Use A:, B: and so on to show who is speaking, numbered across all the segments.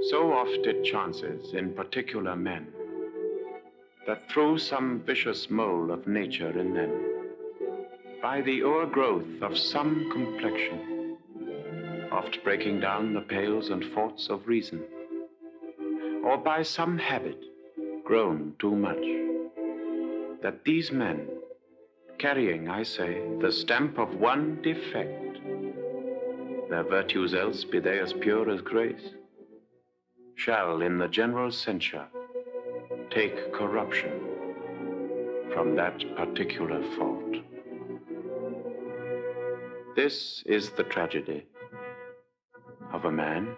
A: So oft it chances in particular men that through some vicious mole of nature in them, by the o'ergrowth of some complexion, oft breaking down the pales and forts of reason, or by some habit grown too much, that these men, carrying, I say, the stamp of one defect, their virtues else be they as pure as grace, shall in the general censure take corruption from that particular fault. This is the tragedy of a man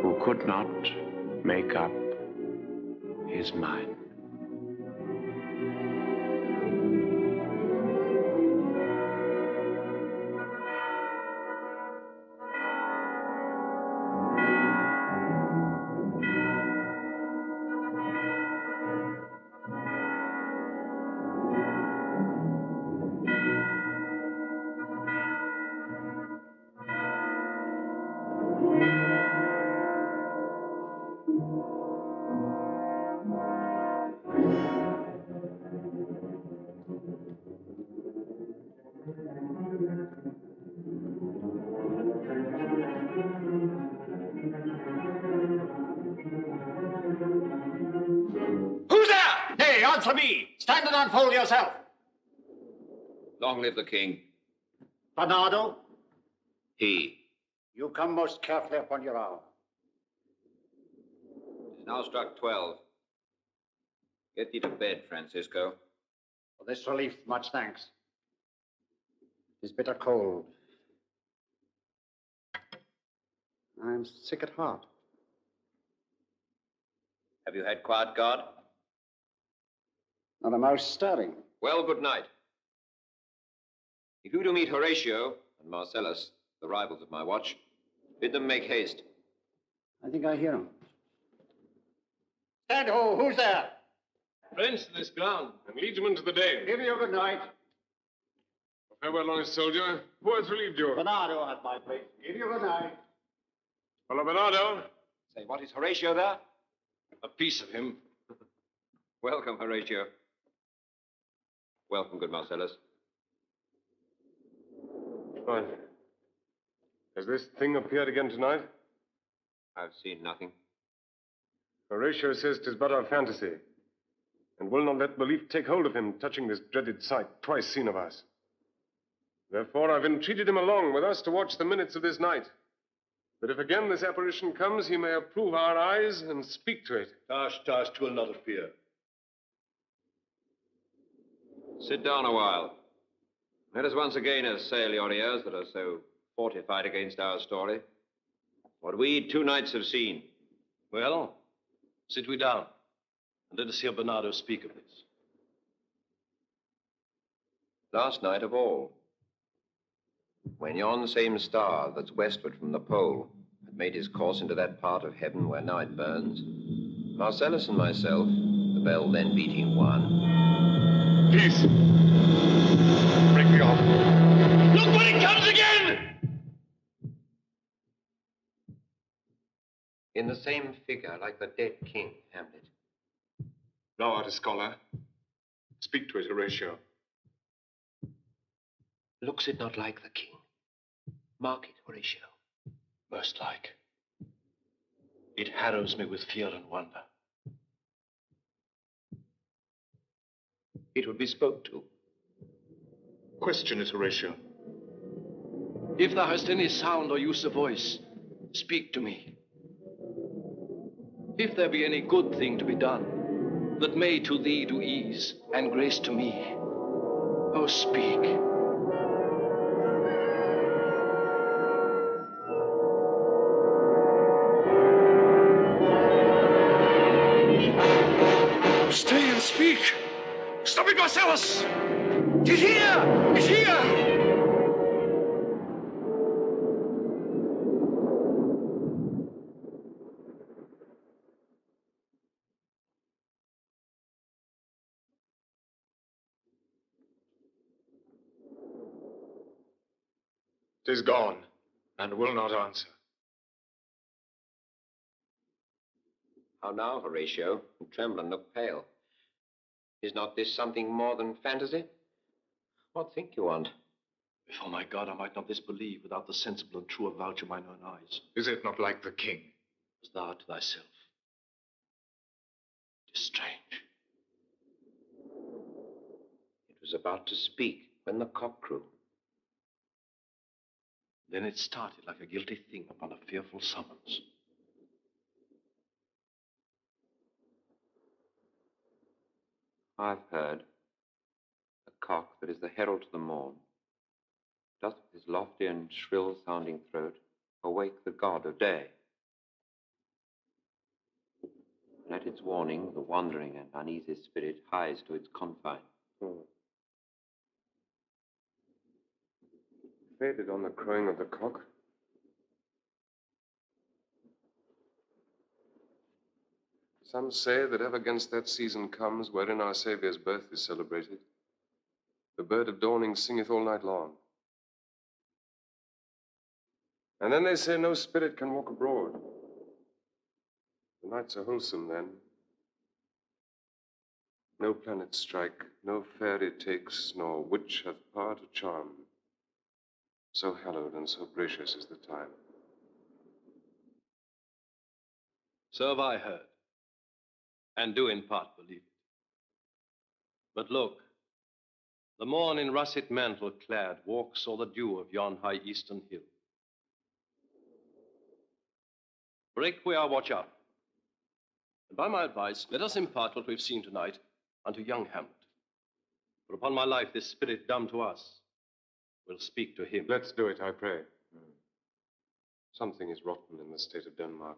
A: who could not make up his mind.
B: Answer me! Stand and unfold yourself!
C: Long live the king.
B: Bernardo?
C: He.
B: You come most carefully upon your hour.
C: It is now struck 12. Get thee to bed, Francisco.
B: For this relief, much thanks. It is bitter cold. I am sick at heart.
C: Have you had quiet guard?
B: Not a mouse stirring.
C: Well, good night. If you do meet Horatio and Marcellus, the rivals of my watch, bid them make haste.
B: I think I hear him. Stand ho! Who's there?
D: Prince to this ground, and liegeman to the Dane.
B: Give you a good night.
D: Farewell, honest soldier. Who has relieved you?
B: Bernardo at my place. Give you a good night.
D: Hello, Bernardo.
C: Say, what, is Horatio there?
D: A piece of him.
C: Welcome, Horatio. Welcome, good Marcellus.
D: Right. Has this thing appeared again tonight?
C: I've seen nothing.
D: Horatio says 'tis but our fantasy, and will not let belief take hold of him touching this dreaded sight, twice seen of us. Therefore, I've entreated him along with us to watch the minutes of this night, that if again this apparition comes, he may approve our eyes and speak to it.
E: Tush, 'twill not appear.
C: Sit down a while. Let us once again assail your ears that are so fortified against our story. What we 2 nights have seen.
E: Well, sit we down, and let us hear Bernardo speak of this.
C: Last night of all, when yon same star that's westward from the pole had made his course into that part of heaven where now it burns, Marcellus and myself, the bell then beating 1.
D: Peace. Break me off.
E: Look when it comes again!
C: In the same figure like the dead king, Hamlet.
D: Thou art a scholar. Speak to it, Horatio.
C: Looks it not like the king? Mark it, Horatio.
E: Most like. It harrows me with fear and wonder.
C: It would be spoke to.
D: Question it, Horatio.
E: If thou hast any sound or use of voice, speak to me. If there be any good thing to be done, that may to thee do ease and grace to me, oh, speak.
F: Stay and speak. Stop it, Marcellus! He's here! He's here!
D: 'Tis gone, and will not answer.
C: How now, Horatio? You tremble and look pale. Is not this something more than fantasy? What think you want?
E: Before my God, I might not this believe without the sensible and true avouch of mine own eyes.
F: Is it not like the king?
E: As thou art to thyself. It is strange.
C: It was about to speak when the cock crew.
E: Then it started like a guilty thing upon a fearful summons.
C: I've heard. The cock that is the herald to the morn doth with his lofty and shrill-sounding throat awake the god of day. And at its warning, the wandering and uneasy spirit hies to its confine.
D: Faded on the crowing of the cock. Some say that ever against that season comes wherein our Saviour's birth is celebrated, the bird of dawning singeth all night long. And then they say no spirit can walk abroad. The nights are wholesome then. No planet strike, no fairy takes, nor witch hath power to charm. So hallowed and so gracious is the time.
E: So have I heard, and do in part believe it. But look, the morn in russet mantle clad walks o'er the dew of yon high eastern hill. Break we our watch up, and by my advice, let us impart what we've seen tonight unto young Hamlet. For upon my life, this spirit dumb to us will speak to him.
D: Let's do it, I pray. Something is rotten in the state of Denmark.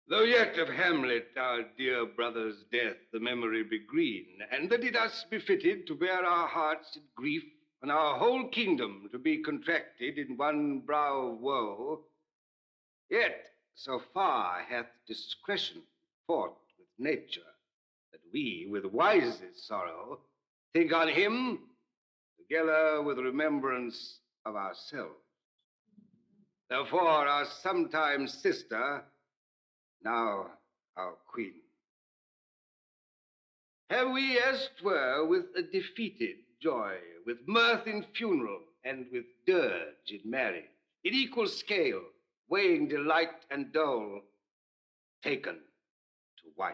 F: Though yet of Hamlet, our dear brother's death, the memory be green, and that it us befitted to bear our hearts in grief, and our whole kingdom to be contracted in one brow of woe, yet so far hath discretion fought with nature, that we, with wisest sorrow, think on him, together with remembrance of ourselves. Therefore, our sometime sister, now our queen, have we as 'twere with a defeated joy, with mirth in funeral, and with dirge in marriage, in equal scale, weighing delight and dole, taken to wife.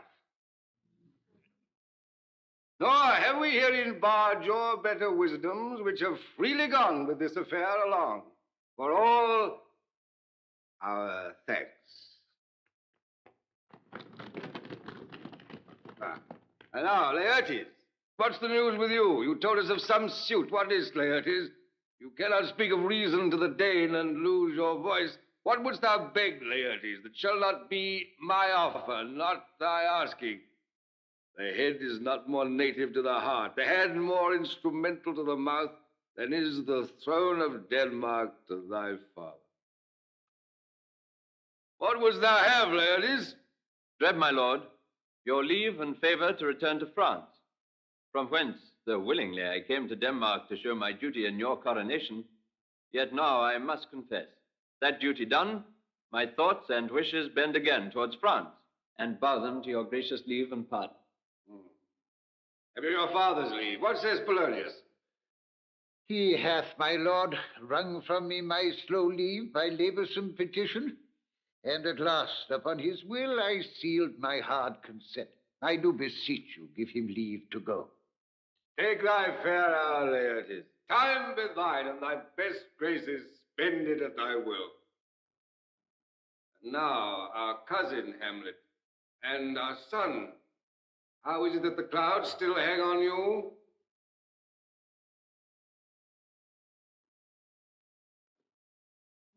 F: Nor have we herein barred your better wisdoms, which have freely gone with this affair along, for all our thanks. And now, Laertes, what's the news with you? You told us of some suit. What is, Laertes? You cannot speak of reason to the Dane and lose your voice. What wouldst thou beg, Laertes, that shall not be my offer, not thy asking? The head is not more native to the heart, the hand more instrumental to the mouth, than is the throne of Denmark to thy father. What wouldst thou have, Laertes?
G: Dread, my lord, your leave and favor to return to France, from whence, though willingly I came to Denmark to show my duty in your coronation, yet now I must confess, that duty done, my thoughts and wishes bend again towards France, and bow them to your gracious leave and pardon.
F: Have you your father's leave? What says Polonius?
H: He hath, my lord, wrung from me my slow leave by laboursome petition, and at last, upon his will, I sealed my hard consent. I do beseech you, give him leave to go.
F: Take thy fair hour, Laertes. Time be thine, and thy best graces spend it at thy will. And now, our cousin Hamlet, and our son, how is it that the clouds still hang on you?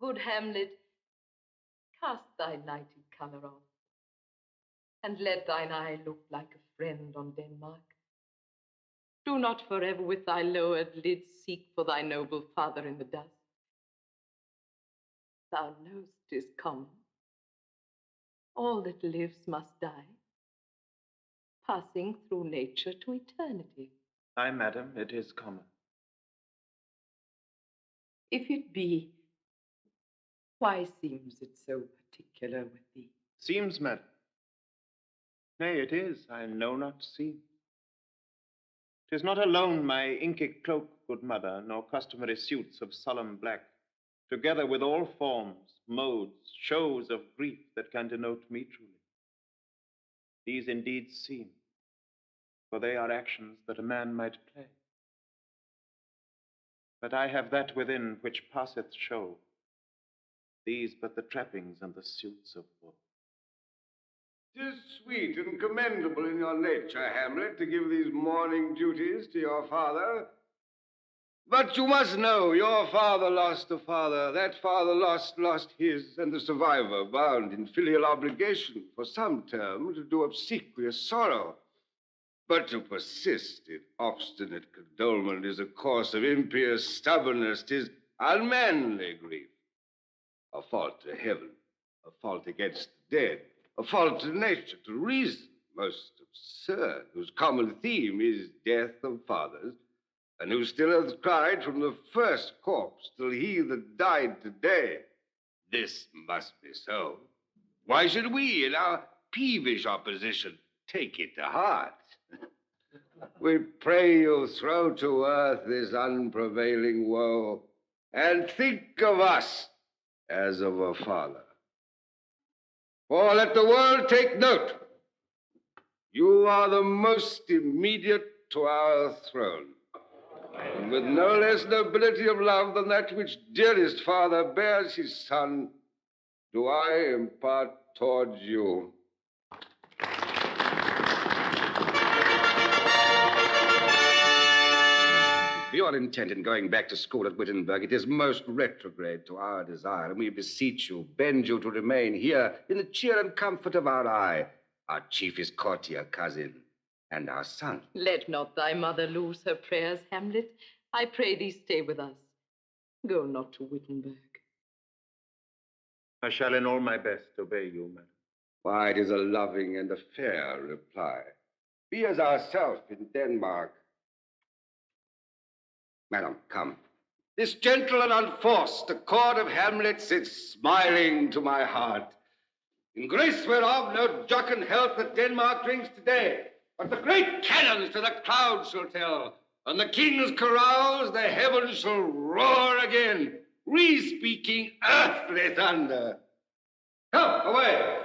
I: Good Hamlet, cast thy lighted colour off, and let thine eye look like a friend on Denmark. Do not forever with thy lowered lids seek for thy noble father in the dust. Thou know'st 'tis common. All that lives must die, passing through nature to eternity.
A: Aye, madam, it is common.
I: If it be, why seems it so particular with thee?
A: Seems, madam. Nay, it is, I know not seems. 'Tis not alone my inky cloak, good mother, nor customary suits of solemn black, together with all forms, modes, shows of grief that can denote me truly. These indeed seem, for they are actions that a man might play. But I have that within which passeth show, these but the trappings and the suits of woe.
F: 'Tis sweet and commendable in your nature, Hamlet, to give these mourning duties to your father. But you must know, your father lost a father. That father lost his, and the survivor bound in filial obligation for some term to do obsequious sorrow. But to persist in obstinate condolement is a course of impious stubbornness. 'Tis unmanly grief. A fault to heaven, a fault against the dead, a fault to nature, to reason, most absurd, whose common theme is death of fathers, and who still hath cried from the first corpse till he that died today, this must be so. Why should we, in our peevish opposition, take it to heart? We pray you throw to earth this unprevailing woe, and think of us as of a father. For let the world take note, you are the most immediate to our throne, and with no less nobility of love than that which dearest father bears his son, do I impart towards you. Your intent in going back to school at Wittenberg, it is most retrograde to our desire, and we beseech you, bend you to remain here in the cheer and comfort of our eye, our chiefest courtier cousin, and our son.
I: Let not thy mother lose her prayers, Hamlet. I pray thee stay with us. Go not to Wittenberg.
A: I shall in all my best obey you, madam.
F: Why, it is a loving and a fair reply. Be as ourselves in Denmark. Madam, come. This gentle and unforced accord of Hamlet sits smiling to my heart, in grace whereof no jocund health that Denmark drinks today, but the great cannons to the clouds shall tell, and the king's carouse the heavens shall roar again, re-speaking earthly thunder. Come, away!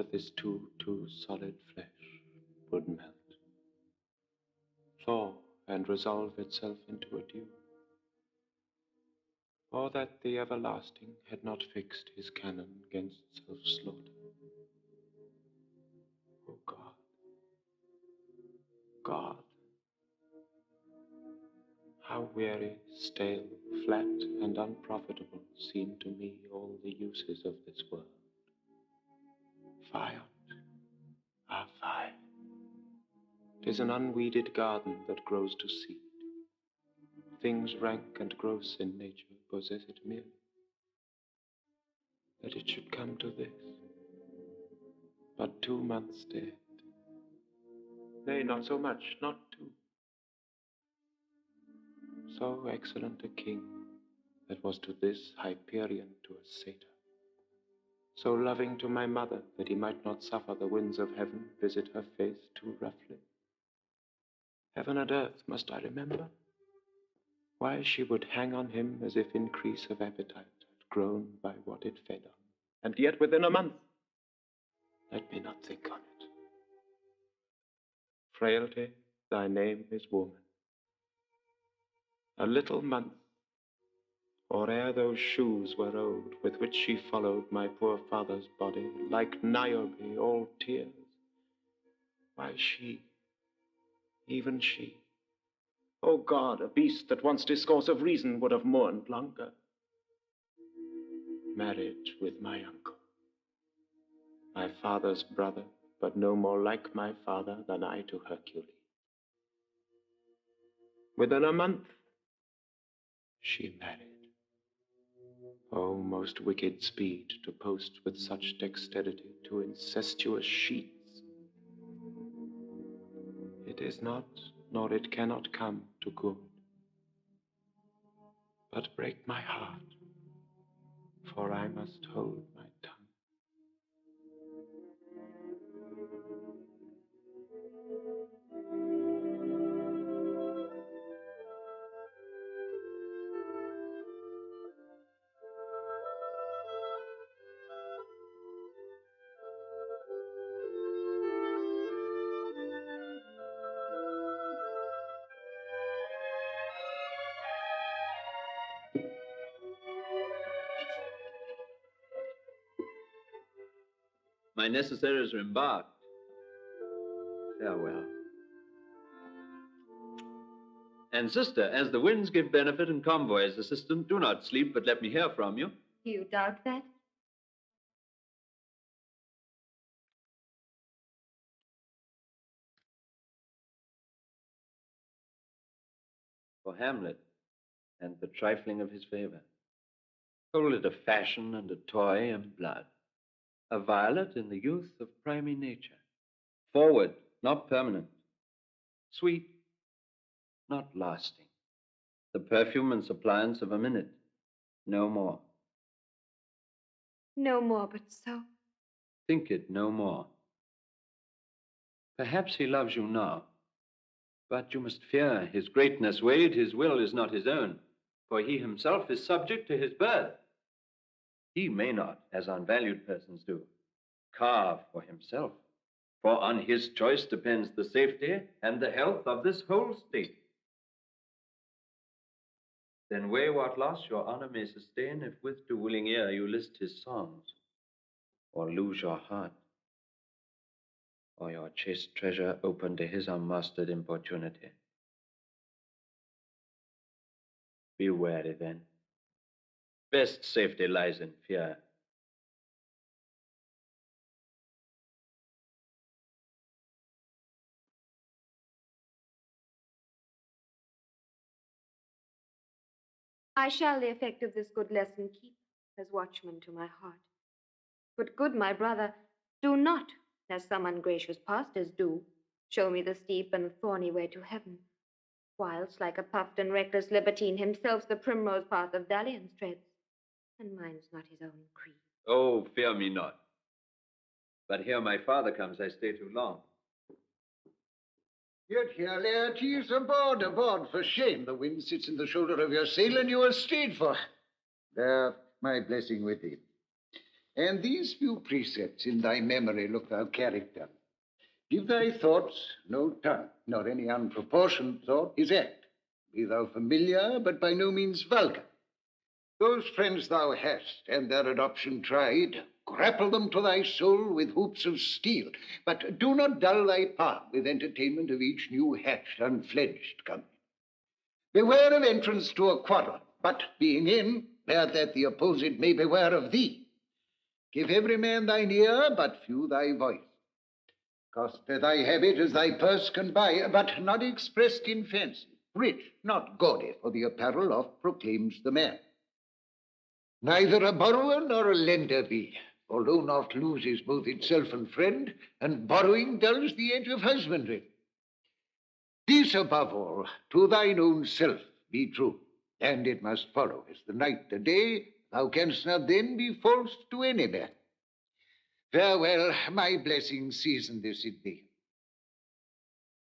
A: whether this too solid flesh would melt, thaw and resolve itself into a dew, or that the everlasting had not fixed his cannon against self-slaughter. Oh God, God, how weary, stale, flat, and unprofitable seem to me all the uses of this world. Fiat, fie. 'Tis an unweeded garden that grows to seed. Things rank and gross in nature possess it merely. That it should come to this, but 2 months dead. Nay, not so much, not 2. So excellent a king that was to this Hyperion to a satyr. So loving to my mother that he might not suffer the winds of heaven visit her face too roughly. Heaven and earth must I remember, why she would hang on him as if increase of appetite had grown by what it fed on, and yet within a month. Let me not think on it. Frailty, thy name is woman. A little month, or ere those shoes were old with which she followed my poor father's body, like Niobe, all tears. Why she, even she, O God, a beast that once discourse of reason would have mourned longer, married with my uncle, my father's brother, but no more like my father than I to Hercules. Within a month, she married. O most wicked speed to post with such dexterity to incestuous sheets. It is not, nor it cannot come to good, but break my heart, for I must hold my tongue.
G: My necessaries are embarked. Farewell. And sister, as the winds give benefit and convoys assistance, do not sleep, but let me hear from you.
J: You doubt that?
G: For Hamlet and the trifling of his favor. Hold it a fashion and a toy and blood. A violet in the youth of primy nature. Forward, not permanent. Sweet, not lasting. The perfume and suppliance of a minute. No more.
J: No more, but so.
G: Think it no more. Perhaps he loves you now, but you must fear his greatness weighed, his will is not his own, for he himself is subject to his birth. He may not, as unvalued persons do, carve for himself, for on his choice depends the safety and the health of this whole state. Then weigh what loss your honor may sustain if with too willing ear you list his songs, or lose your heart, or your chaste treasure open to his unmastered importunity. Be wary then. Best safety lies in fear.
J: I shall the effect of this good lesson keep as watchman to my heart. But good my brother, do not, as some ungracious pastors do, show me the steep and thorny way to heaven, whilst like a puffed and reckless libertine himself the primrose path of dalliance treads, and mine's not his own creed.
G: Oh, fear me not. But here my father comes, I stay too long.
H: Yet here, Laertes, aboard, for shame. The wind sits in the shoulder of your sail, and you are stayed for. There, my blessing with thee. And these few precepts in thy memory look thou character. Give thy thoughts no tongue, nor any unproportioned thought his act. Be thou familiar, but by no means vulgar. Those friends thou hast, and their adoption tried, grapple them to thy soul with hoops of steel, but do not dull thy palm with entertainment of each new hatched, unfledged company. Beware of entrance to a quarrel, but being in, bear that the opposed may beware of thee. Give every man thine ear, but few thy voice. Cost thy habit as thy purse can buy, but not expressed in fancy. Rich, not gaudy, for the apparel oft proclaims the man. Neither a borrower nor a lender be, for loan oft loses both itself and friend, and borrowing dulls the edge of husbandry. This above all, to thine own self be true, and it must follow as the night the day, thou canst not then be false to any man. Farewell, my blessing season this it be.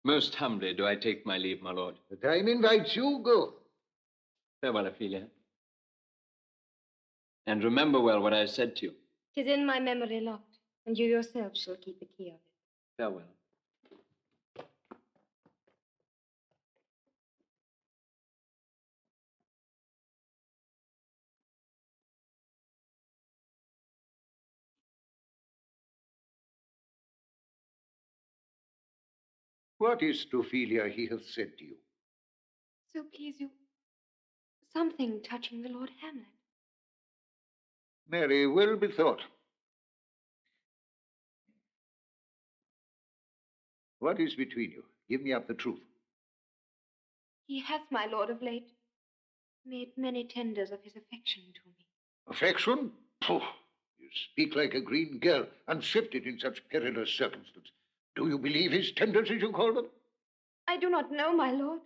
G: Most humbly do I take my leave, my lord.
H: The time invites you, go.
G: Farewell, Ophelia. And remember well what I said to you.
J: 'Tis in my memory locked, and you yourself shall keep the key of it.
G: Farewell.
H: What is, Ophelia, he hath said to you?
J: So please you, something touching the Lord Hamlet.
H: Mary, well bethought. What is between you? Give me up the truth.
J: He hath, my lord, of late made many tenders of his affection to me.
H: Affection? Pooh! You speak like a green girl, unshifted in such perilous circumstances. Do you believe his tenders, as you call them?
J: I do not know, my lord,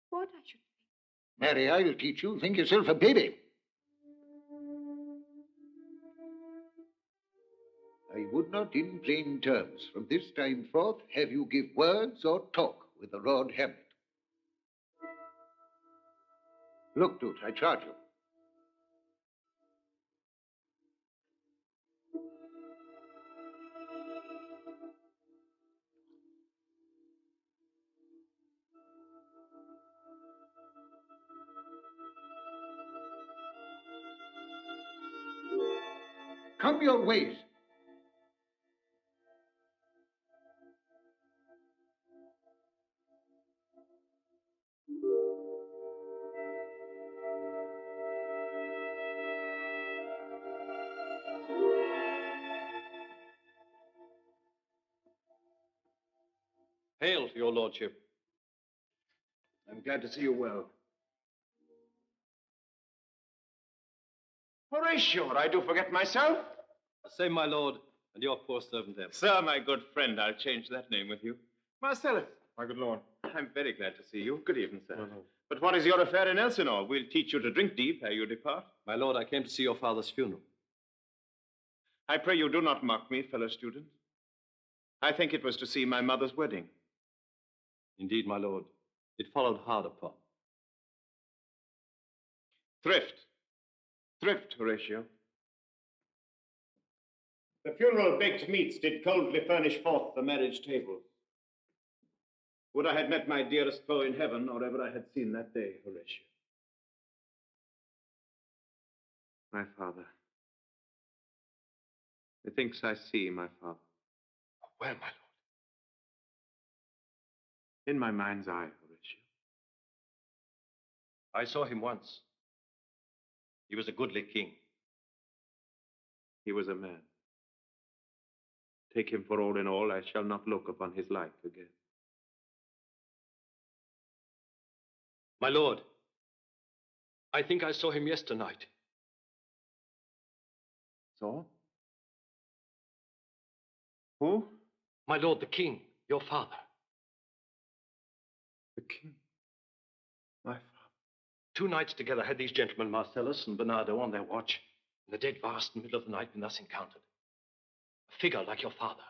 J: what I should think.
H: Mary, I'll teach you. Think yourself a baby. I would not, in plain terms, from this time forth, have you give words or talk with the Lord Hamlet. Look to it, I charge you. Come your ways.
E: Hail to your lordship.
B: I'm glad to see you well. Horatio, I do forget myself.
E: Same, my lord, and your poor servant there.
A: Sir, my good friend, I'll change that name with you.
D: Marcellus, my good lord.
A: I'm very glad to see you. Good evening, sir.
D: Well,
A: But what is your affair in Elsinore? We'll teach you to drink deep ere you depart.
E: My lord, I came to see your father's funeral.
A: I pray you do not mock me, fellow student. I think it was to see my mother's wedding.
E: Indeed, my lord, it followed hard upon.
A: Thrift. Thrift, Horatio.
B: The funeral baked meats did coldly furnish forth the marriage table.
A: Would I had met my dearest foe in heaven, or ever I had seen that day, Horatio. My father. Methinks I see my father.
E: Well, my lord.
A: In my mind's eye, Horatio.
E: I saw him once. He was a goodly king.
A: He was a man. Take him for all in all, I shall not look upon his like again.
E: My lord, I think I saw him yesternight.
A: So? Who?
E: My lord, the king, your father.
A: The king. My father.
E: 2 nights together had these gentlemen, Marcellus and Bernardo, on their watch. In the dead vast middle of the night, when thus encountered, a figure like your father,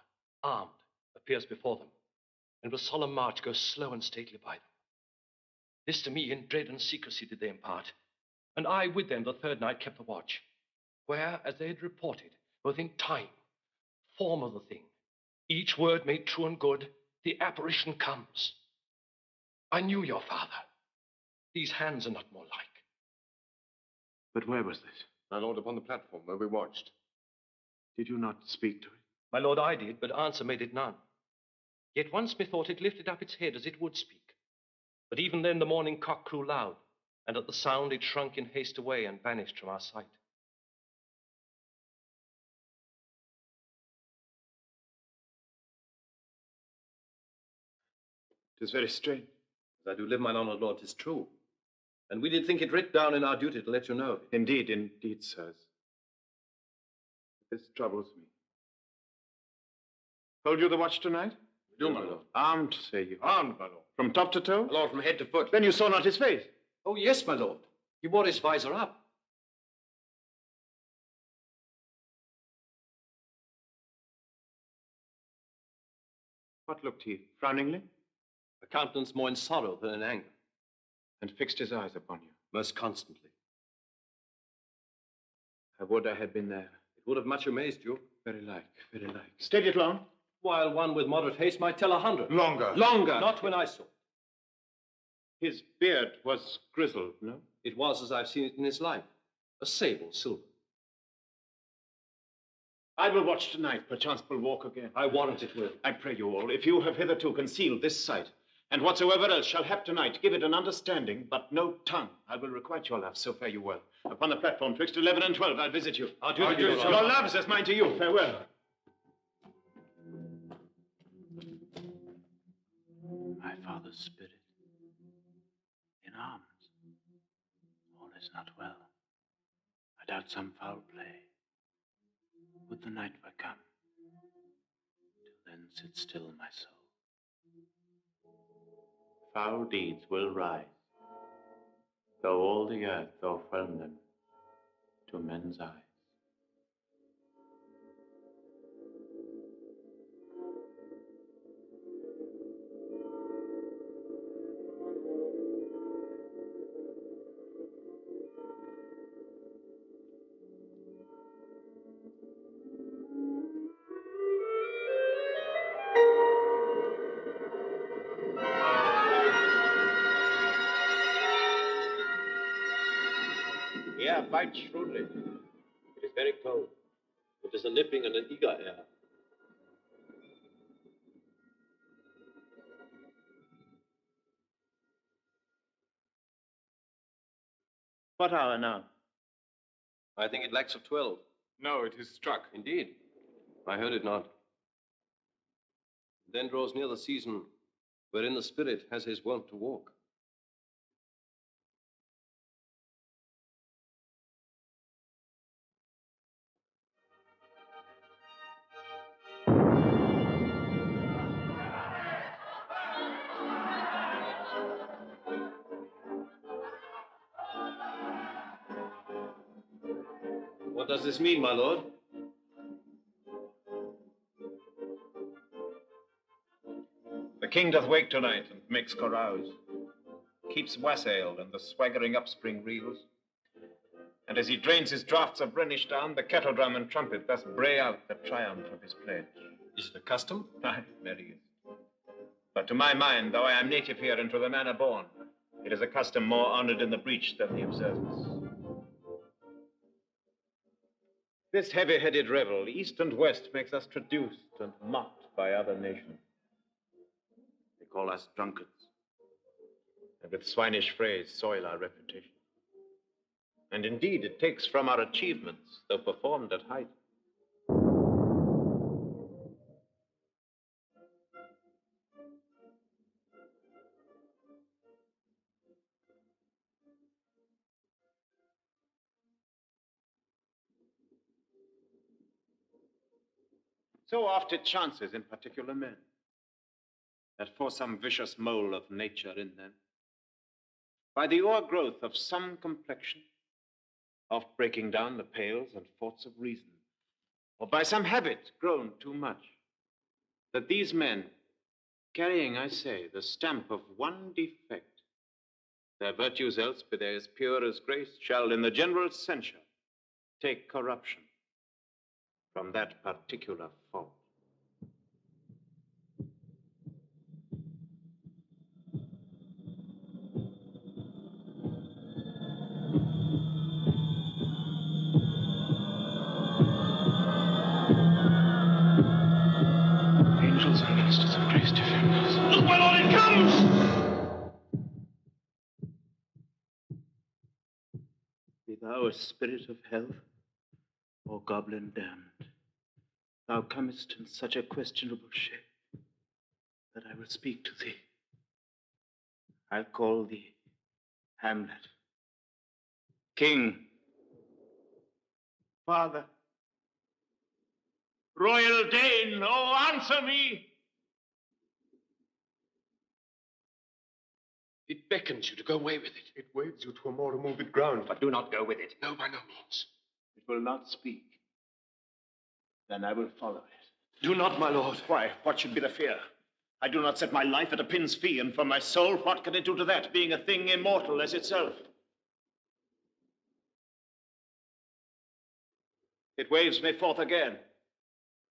E: armed, appears before them, and with solemn march goes slow and stately by them. This to me in dread and secrecy did they impart, and I with them the 3rd night kept the watch. where, as they had reported, both in time, form of the thing, each word made true and good, the apparition comes. I knew your father. These hands are not more like.
A: But where was this?
D: My lord, upon the platform where we watched.
A: Did you not speak to it?
E: My lord, I did, but answer made it none. Yet once methought it lifted up its head as it would speak. But even then the morning cock crew loud, and at the sound it shrunk in haste away and vanished from our sight.
A: It is very strange.
E: As I do live, mine honored lord, 'tis true. And we did think it writ down in our duty to let you know.
A: Indeed, indeed, sirs. This troubles me. Hold you the watch tonight?
E: We do, my lord.
A: Armed, say you?
D: Armed, my lord.
A: From top to toe?
E: My lord, from head to foot.
A: Then you saw not his face?
E: Oh, yes, my lord. He wore his visor up.
A: What looked he? Frowningly?
E: A countenance more in sorrow than in anger.
A: And fixed his eyes upon you?
E: Most constantly.
A: I would I had been there.
E: It would have much amazed you.
A: Very like, very like. Stayed it long?
E: While one with moderate haste might tell 100.
D: Longer.
A: Longer!
E: Not when I saw it.
A: His beard was grizzled, no?
E: It was as I've seen it in his life. A sable silver.
A: I will watch tonight, perchance will walk again.
E: I warrant it will.
A: I pray you all, if you have hitherto concealed this sight, and whatsoever else shall hap tonight, give it an understanding, but no tongue. I will requite your love, so fare you well. Upon the platform, twixt 11 and 12, I'll visit you.
E: Our duty,
A: Your
E: my lord.
A: love's as mine to you. Farewell. My father's spirit, in arms. All is not well. I doubt some foul play. Would the night were come. Till then sit still, my soul. Foul deeds will rise, though all the earth o'erwhelm them to men's eyes.
E: Yeah, bite shrewdly. It is very cold. It is a nipping and an eager air.
A: What hour now?
E: I think it lacks of 12.
D: No, it is struck.
E: Indeed. I heard it not. Then draws near the season wherein the spirit has his wont to walk. What does this mean, my lord?
A: The king doth wake tonight and makes carouse, keeps wassail and the swaggering upspring reels. And as he drains his draughts of Rhenish down, the kettle drum and trumpet thus bray out the triumph of his pledge.
E: Is it a custom?
A: Aye, very is. But to my mind, though I am native here and to the manner born, it is a custom more honored in the breach than the observance. This heavy-headed revel, east and west, makes us traduced and mocked by other nations. They call us drunkards, and with swinish phrase soil our reputation. And indeed, it takes from our achievements, though performed at height. So oft it chances in particular men, that for some vicious mole of nature in them, by the o'ergrowth of some complexion, oft breaking down the pales and forts of reason, or by some habit grown too much, that these men, carrying, I say, the stamp of one defect, their virtues else be they as pure as grace, shall in the general censure Take corruption from that particular fault. Angels and ministers of grace, defend us.
E: Look, my lord, it comes!
A: Be thou a spirit of hell, or goblin damned, thou comest in such a questionable shape that I will speak to thee. I'll call thee Hamlet. King. Father. Royal Dane, oh, answer me!
E: It beckons you to go away with it.
D: It waves you to a more removed ground.
B: But do not go with it.
E: No, by no means.
A: It will not speak. Then I will follow it.
E: Do not, my lord.
A: Why, what should be the fear? I do not set my life at a pin's fee, and for my soul, what can it do to that, being a thing immortal as itself? It waves me forth again.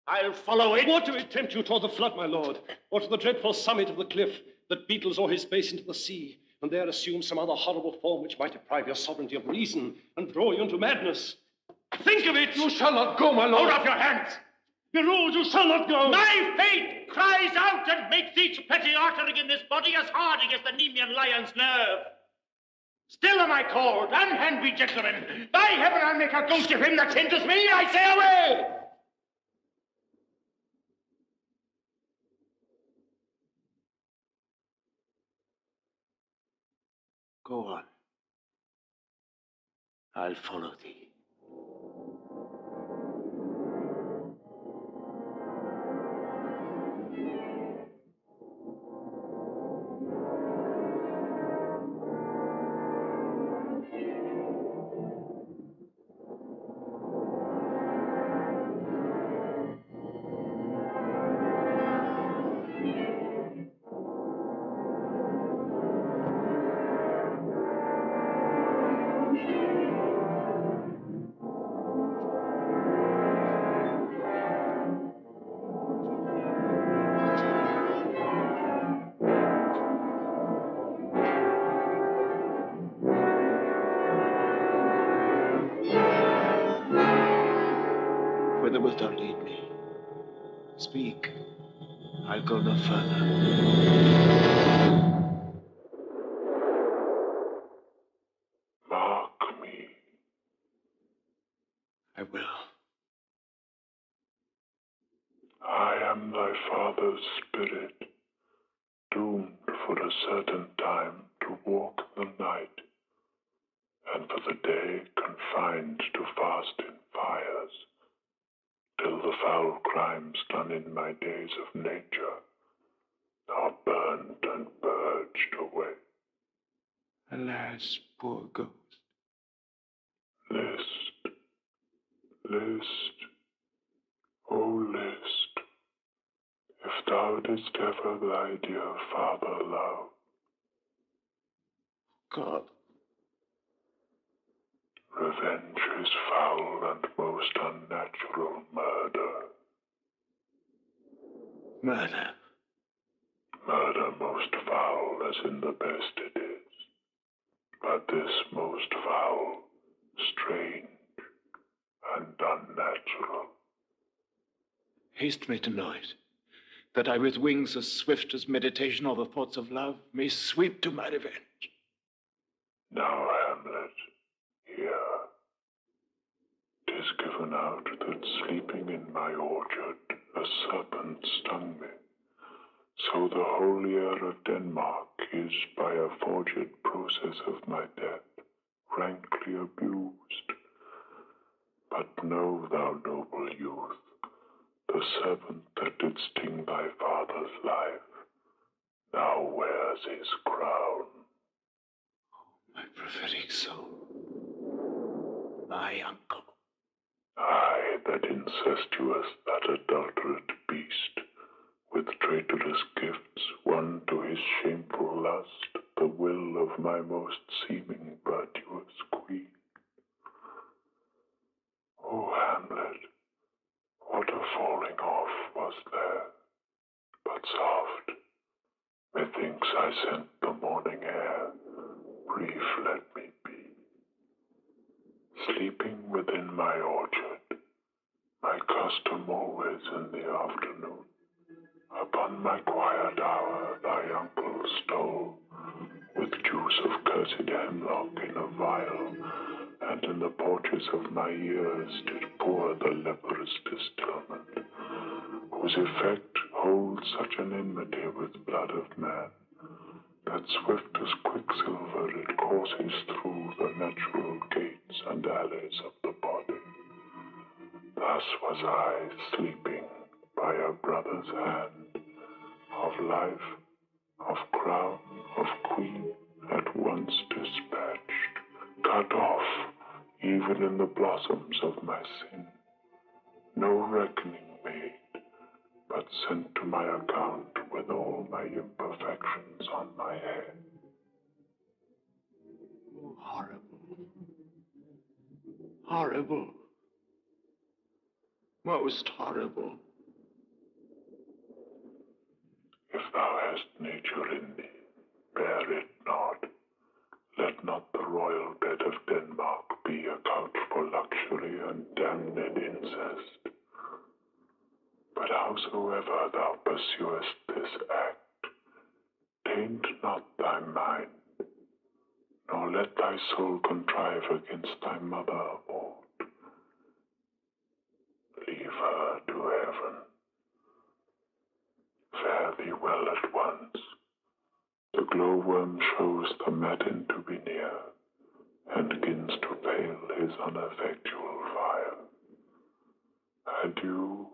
A: I'll follow it.
E: What do it tempt you toward the flood, my lord, or to the dreadful summit of the cliff that beetles o'er his base into the sea, and there assume some other horrible form which might deprive your sovereignty of reason and draw you into madness? Think of it! You shall not go, my lord!
A: Hold off your hands!
E: Be ruled, you shall not go!
A: My fate cries out and makes each petty artery in this body as hardy as the Nemean lion's nerve. Still am I called, unhand me, gentlemen. By heaven, I'll make a ghost of him that hinders me. I say away! Go on. I'll follow thee. Whither wilt thou lead me? Speak. I'll go no further.
K: Mark me.
A: I will.
K: I am thy father's spirit, doomed for a certain time to walk the night, and for the day confined to fast in fires, till the foul crimes done in my days of nature are burned and purged away.
A: Alas, poor ghost.
K: List, list, oh list, if thou didst ever thy dear father love.
A: God.
K: Revenge his foul and most unnatural murder.
A: Murder.
K: Murder most foul as in the best it is, but this most foul, strange, and unnatural.
A: Haste me to know it, that I with wings as swift as meditation or the thoughts of love may sweep to my revenge.
K: Now, Hamlet, hear. 'Tis given out that sleeping in my orchard a serpent stung me. So the holy air of Denmark is, by a forged process of my death, rankly abused. But know thou, noble youth, the serpent that did sting thy father's life now wears his crown.
A: My prophetic soul. My uncle.
K: I, that incestuous, that adulterate beast, with traitorous gifts won to his shameful lust the will of my most seeming virtuous queen. scent the morning air, brief let me be. Sleeping within my orchard, my custom always in the afternoon. Upon my quiet hour thy uncle stole, with juice of cursed hemlock in a vial, and in the porches of my ears did pour the leper's distilment, whose effect holds such an enmity with blood of man, that swift as quicksilver it courses through the natural gates and alleys of the body. Thus was I sleeping by a brother's hand, of life, of crown, of queen, at once dispatched, cut off, even in the blossoms of my sin, no reckoning made, but sent to my account with all my imperfections on my head.
A: Oh, horrible. Horrible. Most horrible.
K: If thou hast nature in thee, bear it not. Let not the royal bed of Denmark be a couch for luxury and damned incest. But howsoever thou pursuest this act, taint not thy mind, nor let thy soul contrive against thy mother old. Leave her to heaven. Fare thee well at once. The glowworm shows the matin to be near, and begins to pale his ineffectual fire. Adieu,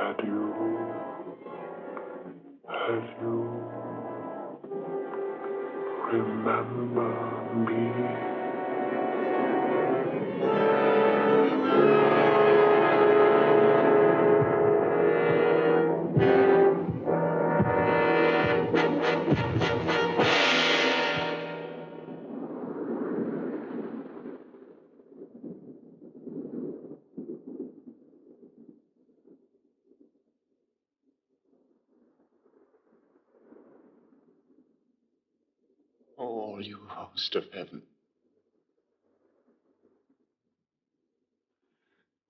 K: adieu, adieu. Remember me.
A: All you host of heaven.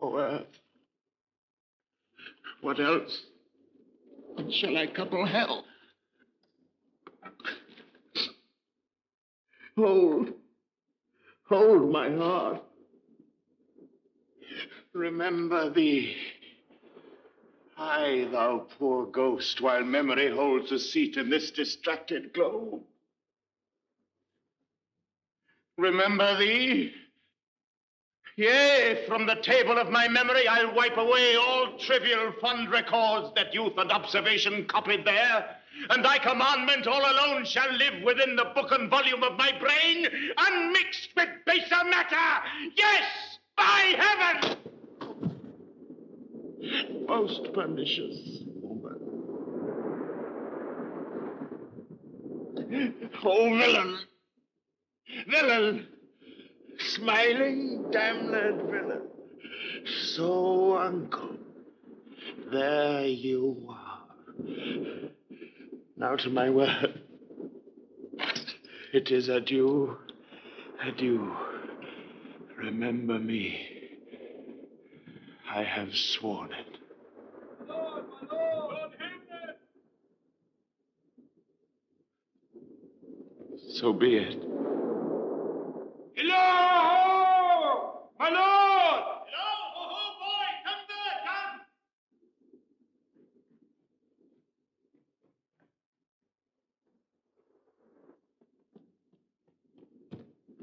A: O earth, what else shall I couple hell? Hold my heart. Remember thee. Aye, thou poor ghost, while memory holds a seat in this distracted globe. Remember thee? Yea, from the table of my memory I'll wipe away all trivial fond records that youth and observation copied there, and thy commandment all alone shall live within the book and volume of my brain, unmixed with baser matter. Yes, by heaven! Most pernicious woman. Oh, villain! Villain! Smiling, damned villain. So, uncle, there you are. Now to my word. It is adieu, adieu. Remember me. I have sworn it.
L: My lord, my lord! Lord Hamlet!
A: So be it.
L: Hello! My lord! Hello! Ho, boy! Come there, come!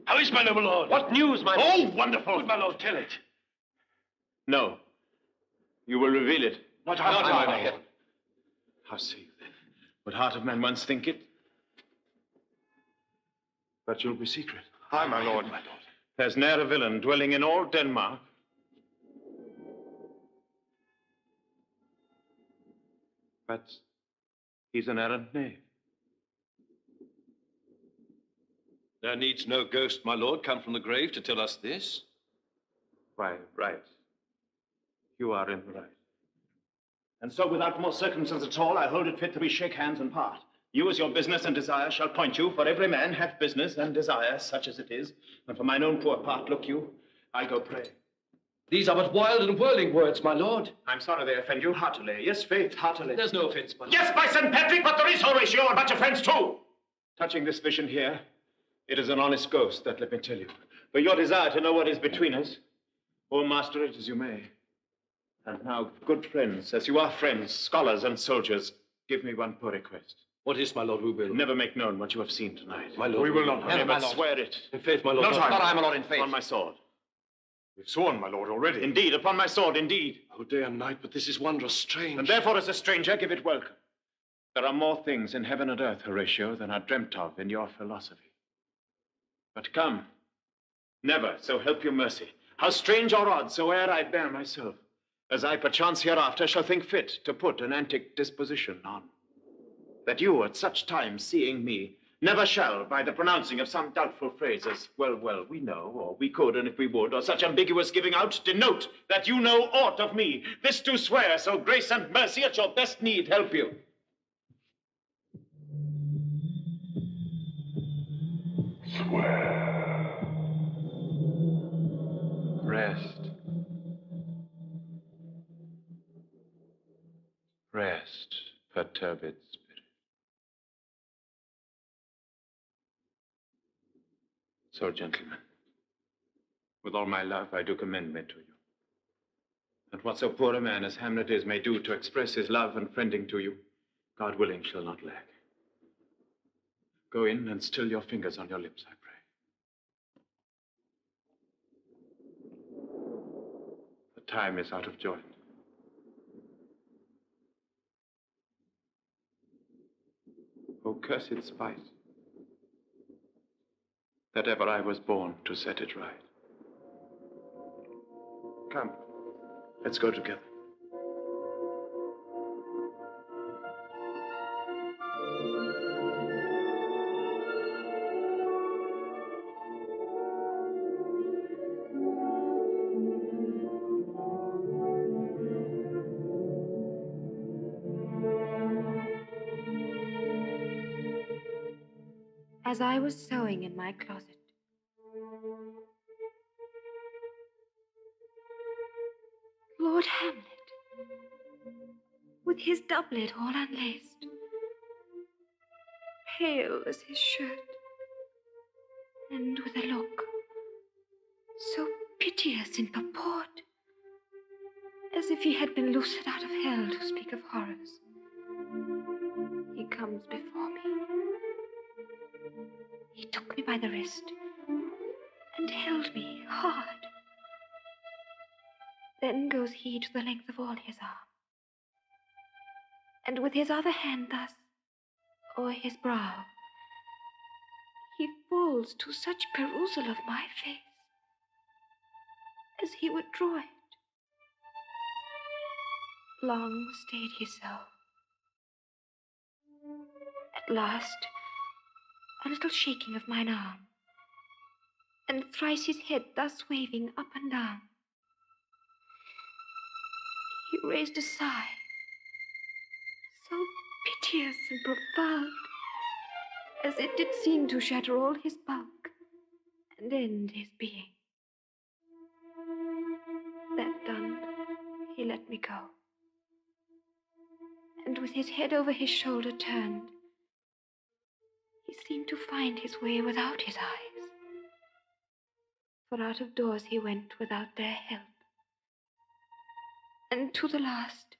E: How is my noble lord?
L: What news, my lord?
E: Oh, wonderful.
L: Good, my lord, tell it.
A: No. You will reveal it.
L: Not my lord.
A: How say you then? Would heart of man once think it? But you'll be secret.
L: Aye, my lord.
A: There's ne'er a villain dwelling in all Denmark. But he's an errant knave.
E: There needs no ghost, my lord, come from the grave to tell us this.
A: Why, right. You are in the right.
M: And so, without more circumstance at all, I hold it fit to be shake hands and part.
A: You, as your business and desire, shall point you, for every man hath business and desire, such as it is. And for mine own poor part, look you, I'll go pray.
E: These are but wild and whirling words, my lord.
A: I'm sorry they offend you, heartily. Yes, faith, heartily.
E: There's no offense, my lord.
L: Yes, by St. Patrick, but there is, Horatio, a bunch of friends too.
A: Touching this vision here, it is an honest ghost, that let me tell you. For your desire to know what is between us, or master it as you may. And now, good friends, as you are friends, scholars and soldiers, give me one poor request.
E: What is, my lord, we will?
A: Never make known what you have seen tonight.
E: My lord,
D: We will not.
A: Never,
D: my
A: but
D: lord.
A: swear it.
E: In faith, my lord.
D: Not I,
B: my lord, in faith.
A: On my sword.
D: We've sworn, my lord, already.
A: Indeed, upon my sword, indeed.
E: Oh, day and night, but this is wondrous strange.
A: And therefore, as a stranger, give it welcome. There are more things in heaven and earth, Horatio, than are dreamt of in your philosophy. But come, never, so help you mercy, how strange or odd soe'er I bear myself, as I perchance hereafter shall think fit to put an antic disposition on, that you at such times, seeing me, never shall, by the pronouncing of some doubtful phrase, as well, we know, or we could, and if we would, or such ambiguous giving out, denote that you know aught of me. This do swear, so grace and mercy at your best need help you.
K: Swear.
A: Rest. Rest, perturbed spirit. So, gentlemen, with all my love, I do commend me to you. And what so poor a man as Hamlet is may do to express his love and friending to you, God willing shall not lack. Go in and still your fingers on your lips, I pray. The time is out of joint. O cursed spite, that ever I was born to set it right. Come, let's go together.
J: As I was sewing in my closet, Lord Hamlet, with his doublet all unlaced, pale as his shirt, and with a look so piteous in purport, as if he had been loosed out of hell to speak of horrors. He comes before me. He took me by the wrist and held me hard. Then goes he to the length of all his arm, and with his other hand thus o'er his brow, he falls to such perusal of my face as he would draw it. Long stayed he so. At last, a little shaking of mine arm, and thrice his head thus waving up and down, he raised a sigh, so piteous and profound, as it did seem to shatter all his bulk and end his being. That done, he let me go, and with his head over his shoulder turned, he seemed to find his way without his eyes, for out of doors he went without their help, and to the last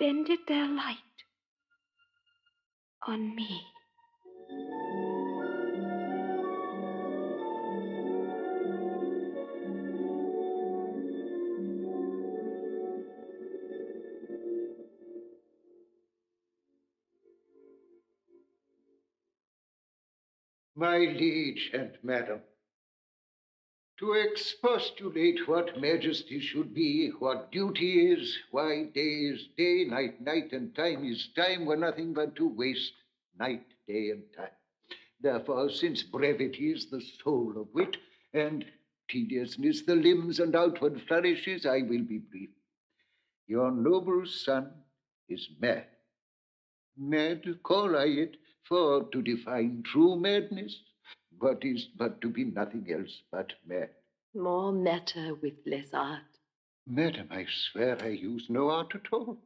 J: bended their light on me.
H: My liege and madam, to expostulate what majesty should be, what duty is, why day is day, night, and time is time, were nothing but to waste night, day, and time. Therefore, since brevity is the soul of wit, and tediousness the limbs and outward flourishes, I will be brief. Your noble son is mad. Mad call I it, for to define true madness, what is but to be nothing else but mad.
I: More matter with less art.
H: Madam, I swear I use no art at all.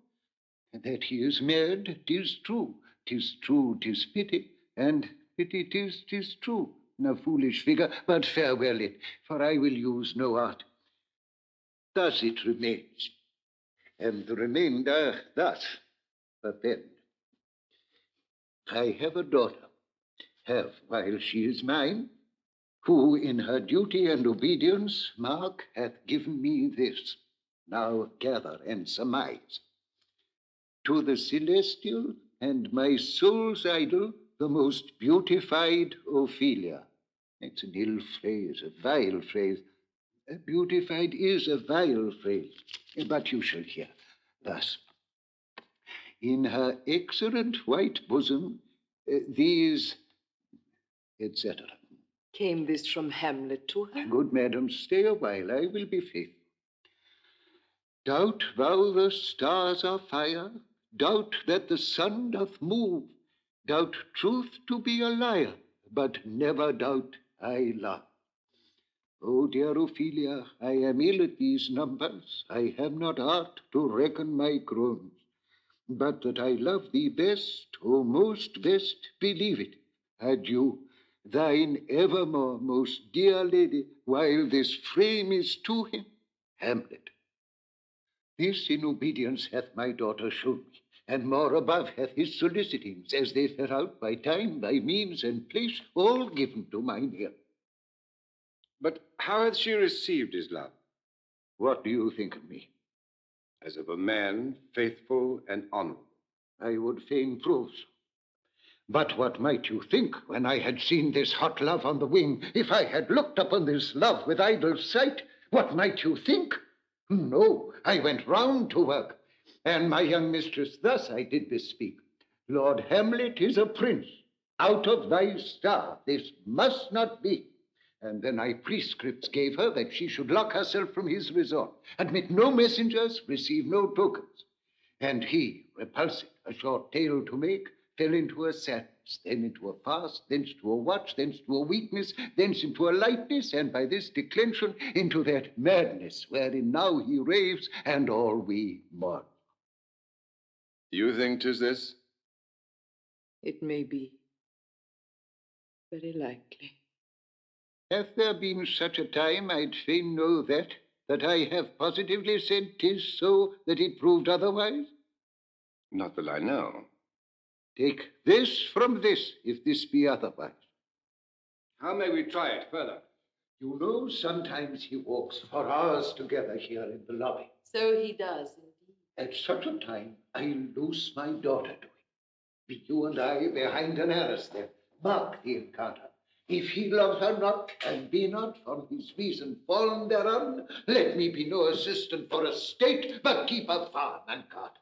H: And that he is mad, 'tis true. 'Tis true, 'tis pity, and pity 'tis true. A foolish figure, but farewell it, for I will use no art. Thus it remains, and the remainder thus. But then, I have a daughter, have while she is mine, who in her duty and obedience, mark, hath given me this. Now gather and surmise. To the celestial and my soul's idol, the most beautified Ophelia. It's an ill phrase, a vile phrase. Beautified is a vile phrase, but you shall hear. Thus, in her excellent white bosom, these, etc.
I: Came this from Hamlet to her?
H: Good madam, stay a while, I will be faithful. Doubt thou the stars are fire, doubt that the sun doth move, doubt truth to be a liar, but never doubt I love. Oh, dear Ophelia, I am ill at these numbers, I have not art to reckon my groans, but that I love thee best, oh, most best, believe it. Adieu, thine evermore, most dear lady, while this frame is to him, Hamlet. This in obedience hath my daughter shown me, and more above hath his solicitings, as they fare out by time, by means, and place, all given to mine ear.
F: But how hath she received his love?
H: What do you think of me?
F: As of a man faithful and honorable.
H: I would fain prove so. But what might you think when I had seen this hot love on the wing? If I had looked upon this love with idle sight, what might you think? No, I went round to work, and my young mistress thus I did bespeak. Lord Hamlet is a prince. Out of thy star, this must not be. And then I prescripts gave her that she should lock herself from his resort, admit no messengers, receive no tokens. And he, repulsing, a short tale to make, fell into a sadness, then into a fast, thence to a watch, thence to a weakness, thence into a lightness, and by this declension into that madness wherein now he raves, and all we mourn.
C: Do you think 'tis this?
I: It may be. Very likely.
H: Hath there been such a time, I'd fain know that I have positively said 'tis so, that it proved otherwise?
F: Not that I know.
H: Take this from this, if this be otherwise.
F: How may we try it further?
H: You know, sometimes he walks for hours together here in the lobby.
I: So he does, indeed.
H: At such a time, I loose my daughter to him. Be you and I behind an arras there. Mark the encounter. If he loves her not, and be not from his reason fallen thereon, let me be no assistant for a state, but keep a farm and cart.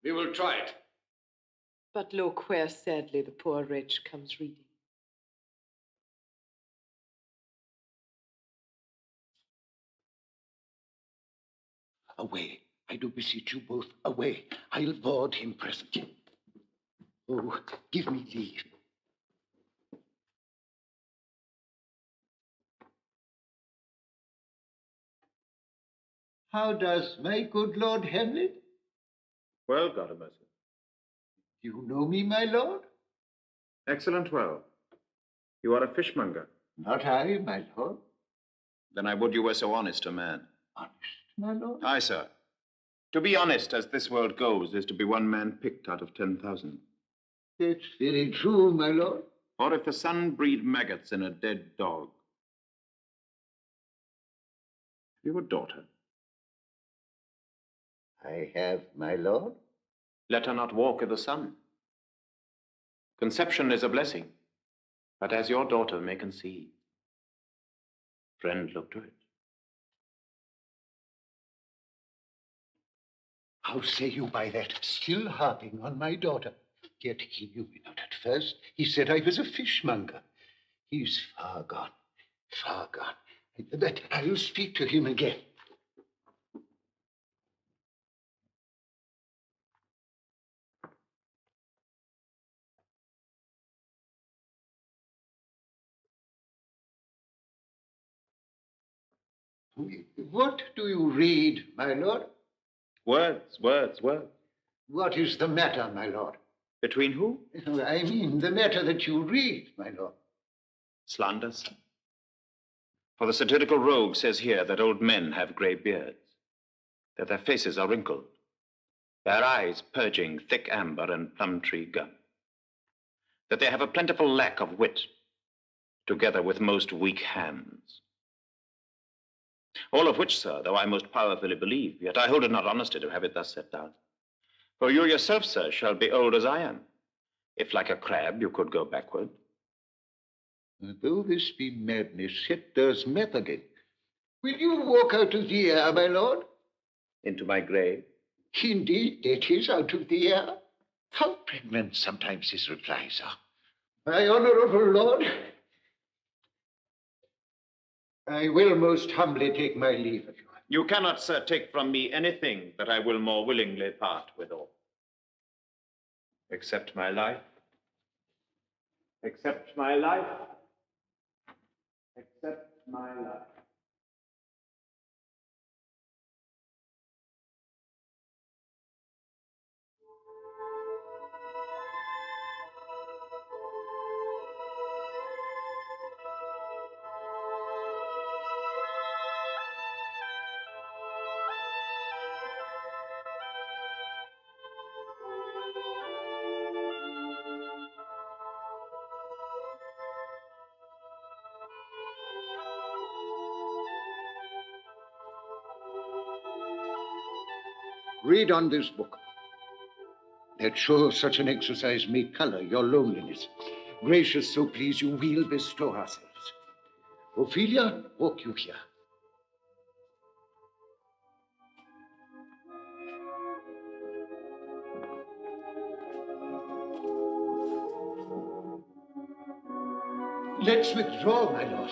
F: We will try it.
I: But look where sadly the poor wretch comes reading.
H: Away, I do beseech you both, away. I'll board him presently. Oh, give me leave. How does my good Lord Hamlet?
A: Well, God of mercy.
H: You know me, my lord?
A: Excellent well. You are a fishmonger.
H: Not I, my lord.
C: Then I would you were so honest a man.
H: Honest, my lord?
A: Aye, sir. To be honest, as this world goes, is to be one man picked out of 10,000.
H: That's very true, my lord.
A: Or if the sun breed maggots in a dead dog. Have you a daughter?
H: I have, my lord.
A: Let her not walk with the sun. Conception is a blessing, but as your daughter may conceive. Friend, look to it.
H: How say you by that? Still harping on my daughter. Yet he knew me not at first. He said I was a fishmonger. He's far gone, far gone. But I'll speak to him again. What do you read, my lord?
A: Words, words, words.
H: What is the matter, my lord?
A: Between who?
H: I mean, the matter that you read, my lord.
A: Slanders. For the satirical rogue says here that old men have gray beards, that their faces are wrinkled, their eyes purging thick amber and plum tree gum, that they have a plentiful lack of wit, together with most weak hands. All of which, sir, though I most powerfully believe, yet I hold it not honesty to have it thus set down. For you yourself, sir, shall be old as I am, if like a crab you could go backward.
H: Though this be madness, yet there's meth again. Will you walk out of the air, my lord?
A: Into my grave?
H: Indeed, it is out of the air. How pregnant sometimes his replies are. My honorable lord, I will most humbly take my leave of you.
A: You cannot, sir, take from me anything that I will more willingly part withal. Except my life. Except my life. Except my life.
H: Read on this book. That sure such an exercise may color your loneliness. Gracious, so please you, we'll bestow ourselves. Ophelia, walk you here. Let's withdraw, my lord.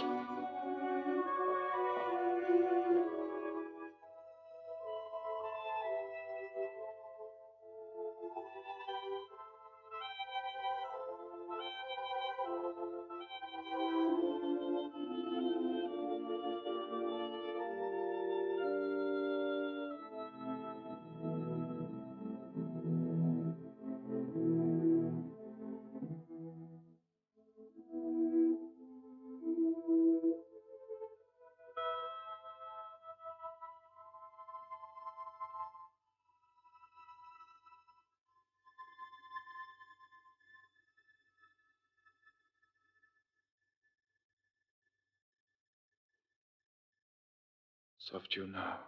A: Soft you now,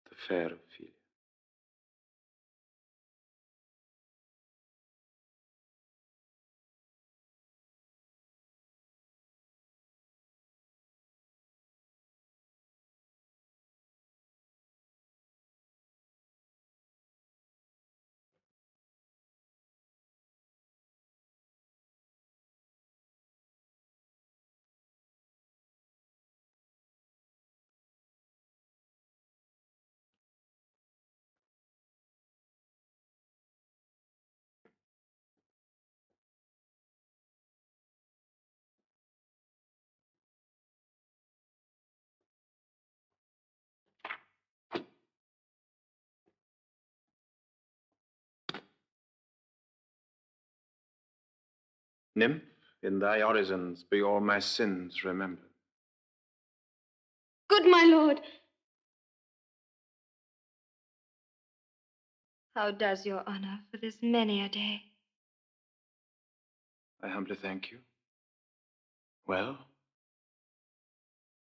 A: the fair Ophelia. Nymph, in thy orisons be all my sins remembered.
J: Good my lord. How does your honor for this many a day?
A: I humbly thank you. Well,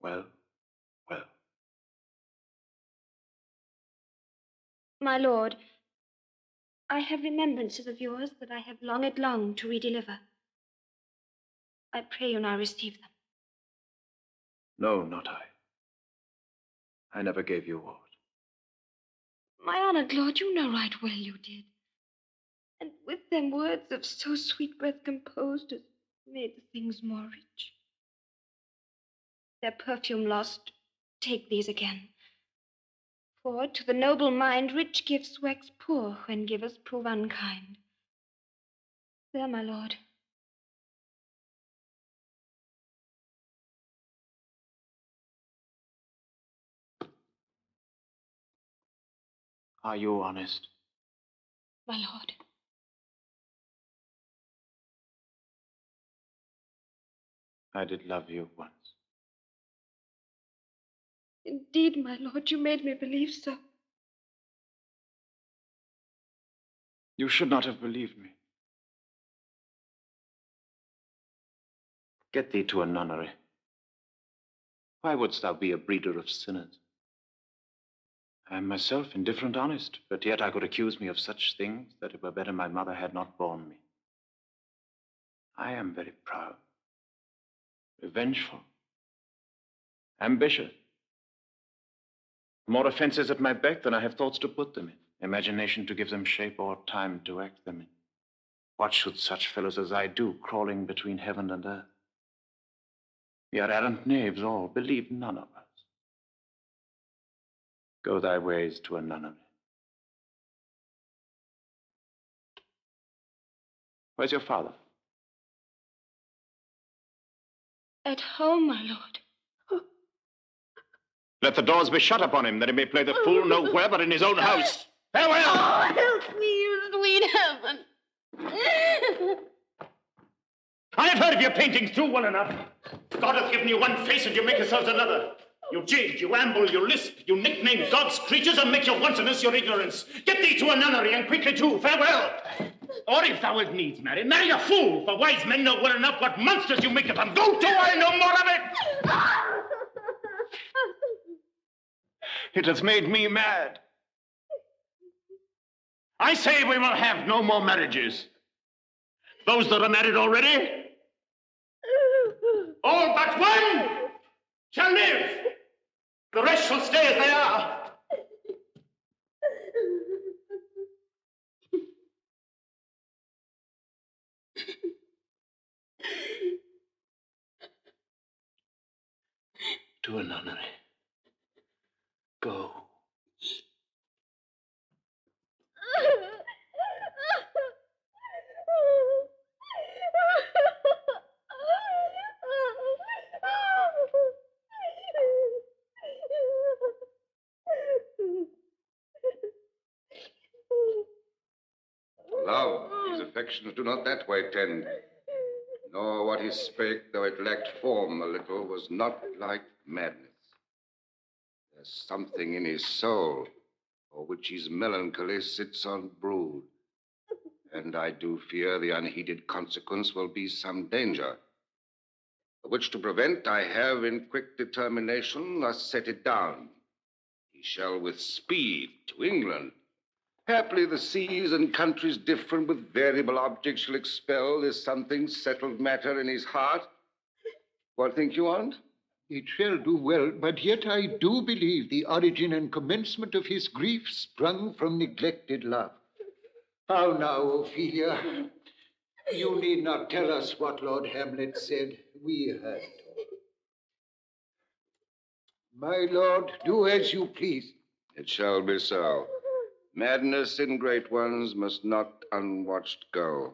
A: well, well.
J: My lord, I have remembrances of yours that I have longed long to redeliver. I pray you now receive them.
A: No, not I. I never gave you aught.
J: My honored lord, you know right well you did. And with them words of so sweet breath composed as made the things more rich. Their perfume lost, take these again. For to the noble mind rich gifts wax poor when givers prove unkind. There, my lord.
A: Are you honest?
J: My lord.
A: I did love you once.
J: Indeed, my lord, you made me believe so.
A: You should not have believed me. Get thee to a nunnery. Why wouldst thou be a breeder of sinners? I am myself indifferent honest, but yet I could accuse me of such things that it were better my mother had not borne me. I am very proud, revengeful, ambitious. More offenses at my back than I have thoughts to put them in, imagination to give them shape or time to act them in. What should such fellows as I do, crawling between heaven and earth? We are errant knaves all, believe none of us. Go thy ways to a nunnery. Where's your father?
J: At home, my lord.
A: Let the doors be shut upon him, that he may play the fool nowhere but in his own house. Farewell!
J: Oh, help me, you sweet heaven.
L: I have heard of your paintings too well enough. God hath given you one face and you make yourselves another. You jig, you amble, you lisp, you nickname God's creatures and make your wantonness your ignorance. Get thee to a nunnery and quickly too. Farewell! Or if thou wilt needs marry, marry a fool, for wise men know well enough what monsters you make of them. Go to, I know more of it!
A: It hath made me mad. I say we will have no more marriages. Those that are married already,
L: all but one shall live. The rest shall stay as they are.
A: to a nunnery. Go.
F: Love, his affections do not that way tend. Nor what he spake, though it lacked form a little, was not like madness. There's something in his soul, for which his melancholy sits on brood. And I do fear the unheeded consequence will be some danger. Which to prevent, I have in quick determination thus set it down. He shall with speed to England. Haply the seas and countries different with variable objects shall expel this something settled matter in his heart. What think you on't?
H: It shall do well, but yet I do believe the origin and commencement of his grief sprung from neglected love. How now, Ophelia? You need not tell us what Lord Hamlet said. We heard it all. My lord, do as you please.
F: It shall be so. Madness in great ones must not unwatched go.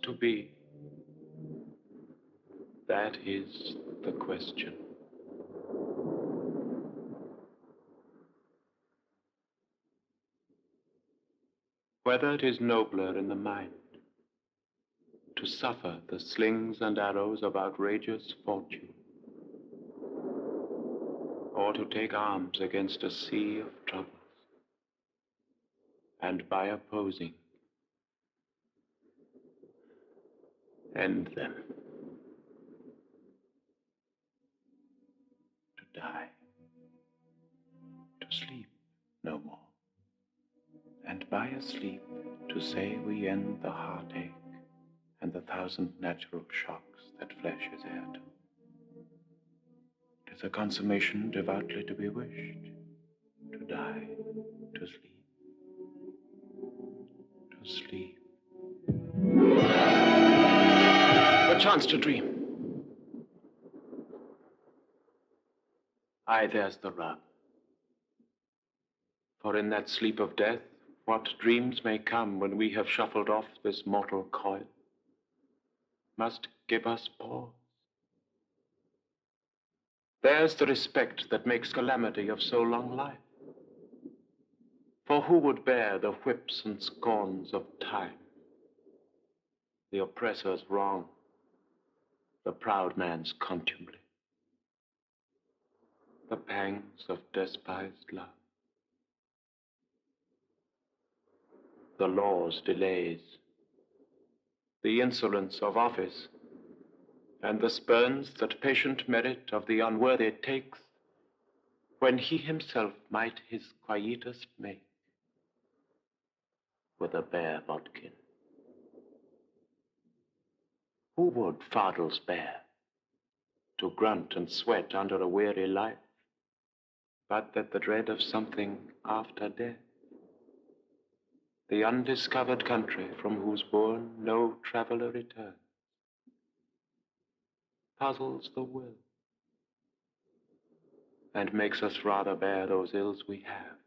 A: to be? That is the question. Whether it is nobler in the mind to suffer the slings and arrows of outrageous fortune, or to take arms against a sea of troubles, and by opposing, end them. To die, to sleep no more, and by a sleep to say we end the heartache and the thousand natural shocks that flesh is heir to. 'Tis a consummation devoutly to be wished, to die, to sleep, to sleep. Perchance to dream. Aye, there's the rub. For in that sleep of death, what dreams may come when we have shuffled off this mortal coil must give us pause. There's the respect that makes calamity of so long life. For who would bear the whips and scorns of time, the oppressor's wrong, the proud man's contumely, the pangs of despised love, the law's delays, the insolence of office, and the spurns that patient merit of the unworthy takes, when he himself might his quietus make with a bare bodkin? Who would fardels bear, to grunt and sweat under a weary life, but that the dread of something after death, the undiscovered country from whose bourne no traveler returns, puzzles the will, and makes us rather bear those ills we have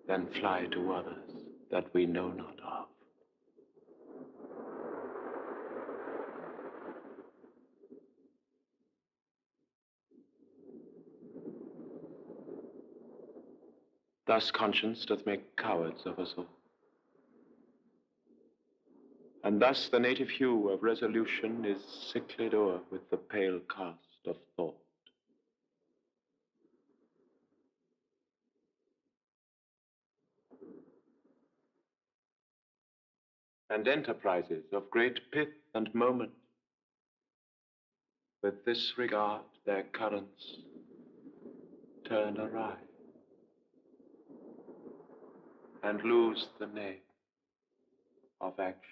A: than fly to others that we know not of. Thus conscience doth make cowards of us all. And thus the native hue of resolution is sicklied o'er with the pale cast of thought. And enterprises of great pith and moment, with this regard their currents turn awry, and lose the name of action.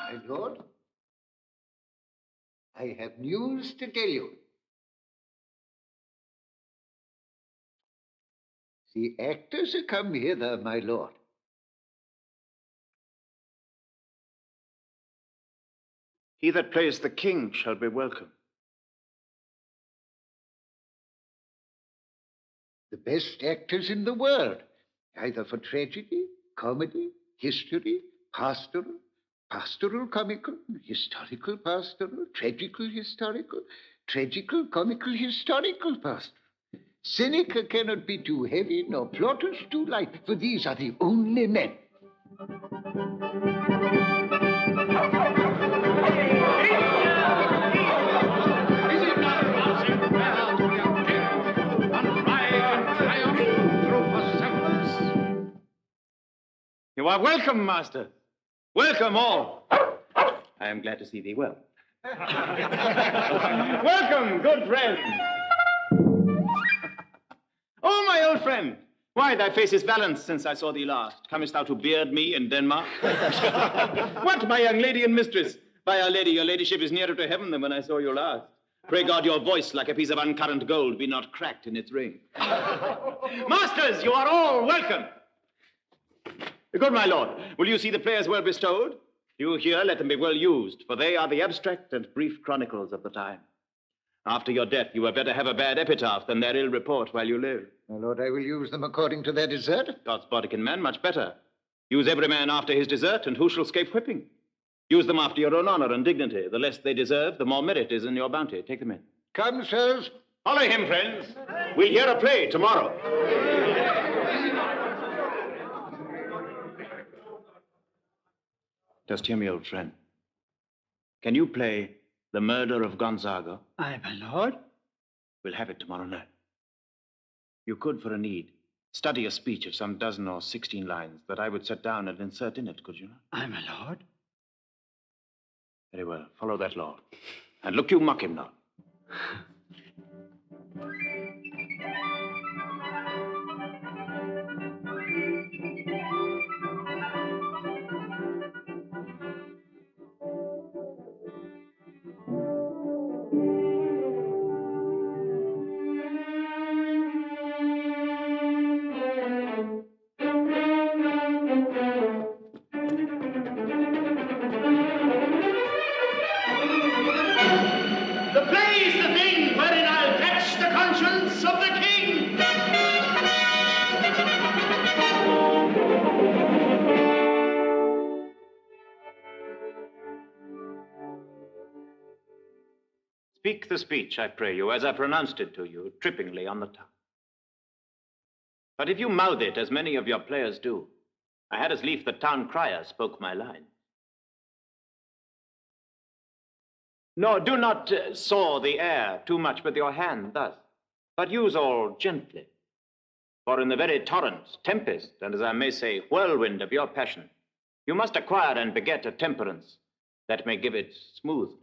H: My lord, I have news to tell you. The actors are come hither, my lord.
L: He that plays the king shall be welcome.
H: The best actors in the world, either for tragedy, comedy, history, pastoral, pastoral comical, historical pastoral, tragical historical, tragical comical historical pastoral. Seneca cannot be too heavy, nor Plautus too light, for these are the only men.
L: You are welcome, master. Welcome all. I am glad to see thee well. Welcome, good friend. Oh, my old friend. Why, thy face is balanced since I saw thee last. Comest thou to beard me in Denmark? What, my young lady and mistress? By Our Lady, your ladyship is nearer to heaven than when I saw you last. Pray God your voice, like a piece of uncurrent gold, be not cracked in its ring. Masters, you are all welcome. Good, my lord, will you see the players well bestowed? You here, let them be well used, for they are the abstract and brief chronicles of the time. After your death, you had better have a bad epitaph than their ill report while you live.
H: My lord, I will use them according to their desert.
L: God's Bodkin man, much better. Use every man after his desert, and who shall escape whipping? Use them after your own honor and dignity. The less they deserve, the more merit is in your bounty. Take them in.
H: Come, sirs.
L: Follow him, friends. We'll hear a play tomorrow. Just hear me, old friend. Can you play The Murder of Gonzago?
B: Aye, my lord.
L: We'll have it tomorrow night. You could, for a need, study a speech of some 12 or 16 lines that I would set down and insert in it, could you not?
B: Aye, my lord.
L: Very well. Follow that law. And look you mock him not. The play is the thing wherein I'll catch the conscience of the king. Speak the speech, I pray you, as I pronounced it to you, trippingly on the tongue. But if you mouth it, as many of your players do, I had as lief the town crier spoke my line. No, do not saw the air too much with your hand thus, but use all gently. For in the very torrent, tempest, and as I may say, whirlwind of your passion, you must acquire and beget a temperance that may give it smoothness.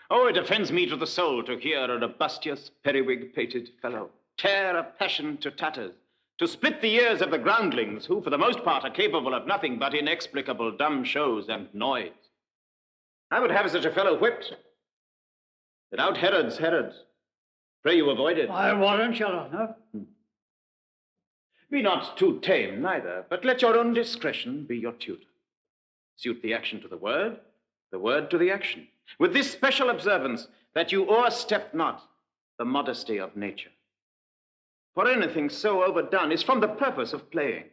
L: Oh, it offends me to the soul to hear a robustious, periwig-pated fellow tear a passion to tatters, to split the ears of the groundlings, who for the most part are capable of nothing but inexplicable dumb shows and noise. I would have such a fellow whipped, without Herod's Herods. Pray you avoid it.
B: I warrant your honor.
L: Be not too tame, neither, but let your own discretion be your tutor. Suit the action to the word to the action, with this special observance that you o'erstep not the modesty of nature. For anything so overdone is from the purpose of playing,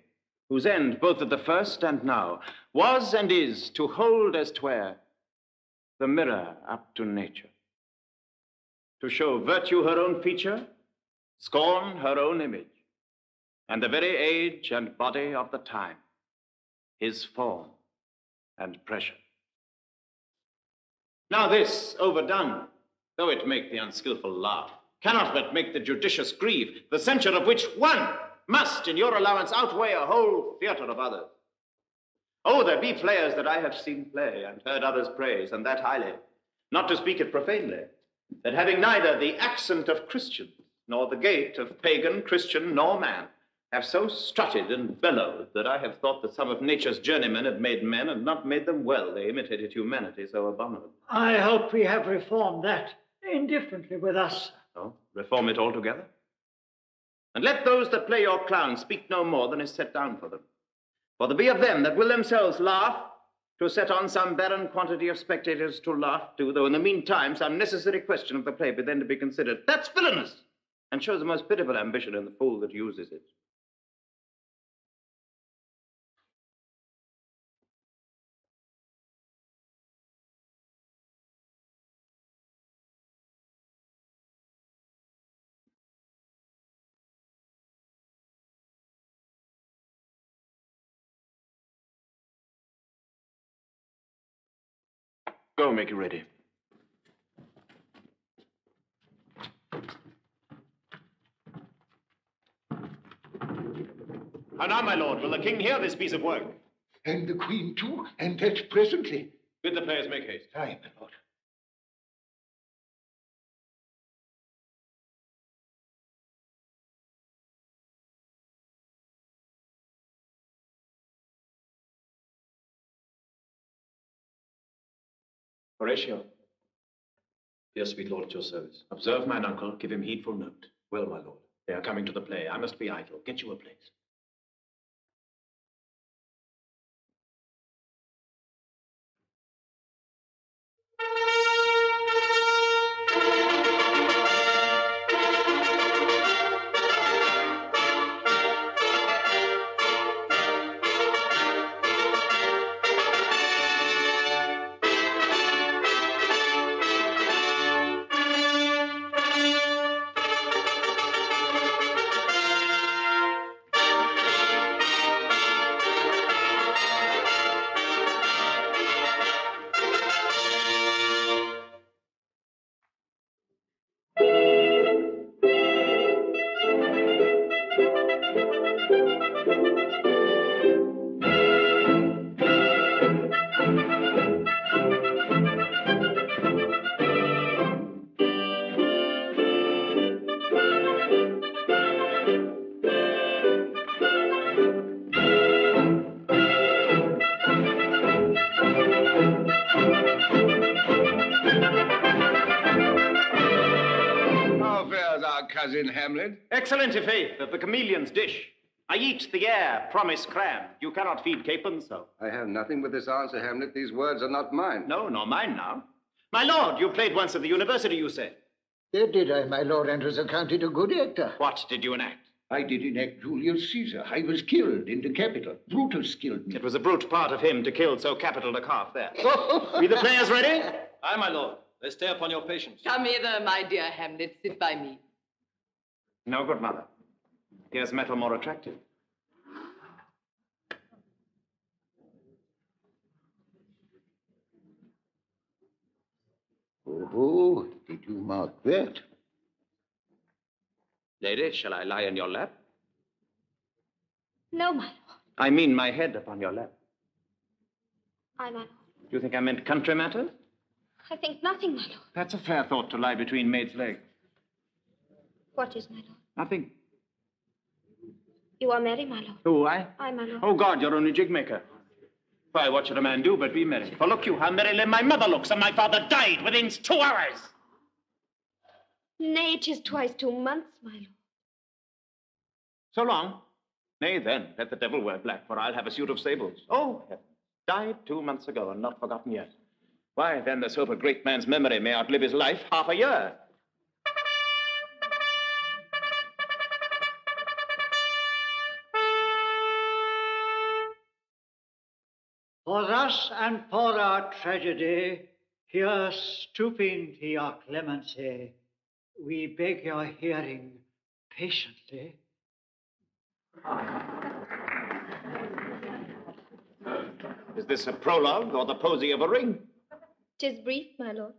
L: whose end, both at the first and now, was and is to hold as 'twere the mirror up to nature, to show virtue her own feature, scorn her own image, and the very age and body of the time, his form and pressure. Now this, overdone, though it make the unskillful laugh, cannot but make the judicious grieve, the censure of which one must, in your allowance, outweigh a whole theatre of others. Oh, there be players that I have seen play and heard others praise, and that highly, not to speak it profanely, that having neither the accent of Christian, nor the gait of pagan, Christian, nor man, have so strutted and bellowed that I have thought that some of nature's journeymen had made men and not made them well. They imitated humanity so abominable.
B: I hope we have reformed that indifferently with us.
L: Oh, reform it altogether? And let those that play your clown speak no more than is set down for them. For there be of them that will themselves laugh to set on some barren quantity of spectators to laugh to, though in the meantime some necessary question of the play be then to be considered. That's villainous, and shows the most pitiful ambition in the fool that uses it. Go, make it ready. How now, my lord, will the king hear this piece of work?
H: And the queen, too, and that presently.
L: Bid the players make haste.
H: Aye, my lord.
A: Horatio,
E: Yes, sweet lord, at your service.
A: observe mine uncle. Give him heedful note.
E: Well, my lord.
A: They are coming to the play. I must be idle. Get you a place.
F: How fares our cousin Hamlet?
L: Excellent, i' faith, of the chameleon's dish. I eat the air, promise cram. You cannot feed capons so.
F: I have nothing with this answer, Hamlet. These words are not mine.
L: No, nor mine now. My lord, you played once at the university, you said.
H: There did I, my lord, and was accounted a good actor.
L: What did you enact?
H: I did enact Julius Caesar. I was killed in the Capitol. Brutus killed me.
L: It was a brute part of him to kill so capital a calf there. Be the players ready?
E: Aye, my lord. They stay upon your patience.
I: Come hither, my dear Hamlet. Sit by me.
L: No, good mother. Here's metal more attractive.
H: Oh, did you mark that?
L: Lady, shall I lie in your lap?
J: No, my lord.
L: I mean my head upon your lap.
J: Aye, my lord.
L: Do you think I meant country matters?
J: I think nothing, my lord.
L: That's a fair thought to lie between maids' legs.
J: What is, my lord?
L: Nothing.
J: You are merry, my lord.
L: Who, I?
J: Aye, my lord.
L: Oh, God, you're only jig maker. Why, what should a man do but be merry? For look you, how merrily my mother looks, and my father died within 2 hours.
J: Nay, 'tis twice 2 months, my lord.
L: So long? Nay, then, let the devil wear black, for I'll have a suit of sables. Oh, heaven. Died 2 months ago, and not forgotten yet. Why, then, there's hope a great man's memory may outlive his life half a year.
M: For thus and for our tragedy, here stooping to your clemency, we beg your hearing patiently.
L: Is this a prologue or the posy of a ring?
J: 'Tis brief, my lord.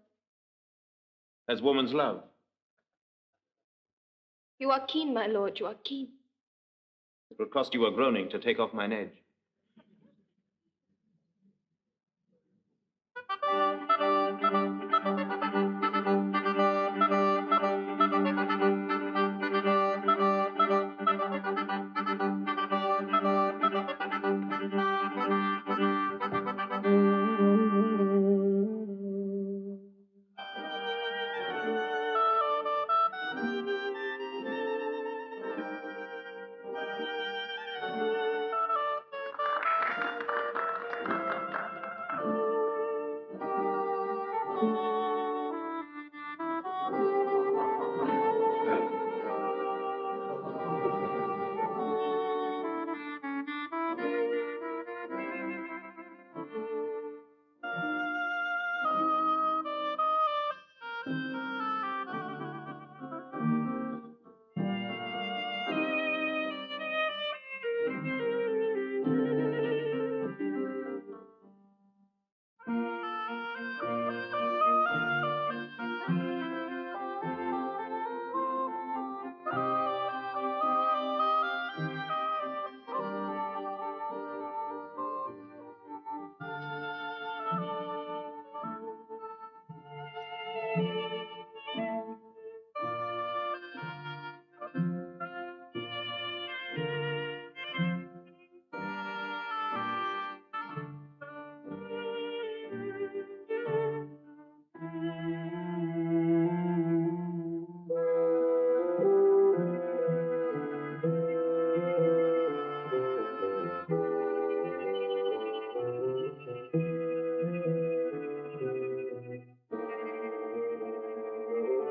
L: As woman's love.
J: You are keen, my lord, you are keen.
L: It will cost you a groaning to take off mine edge.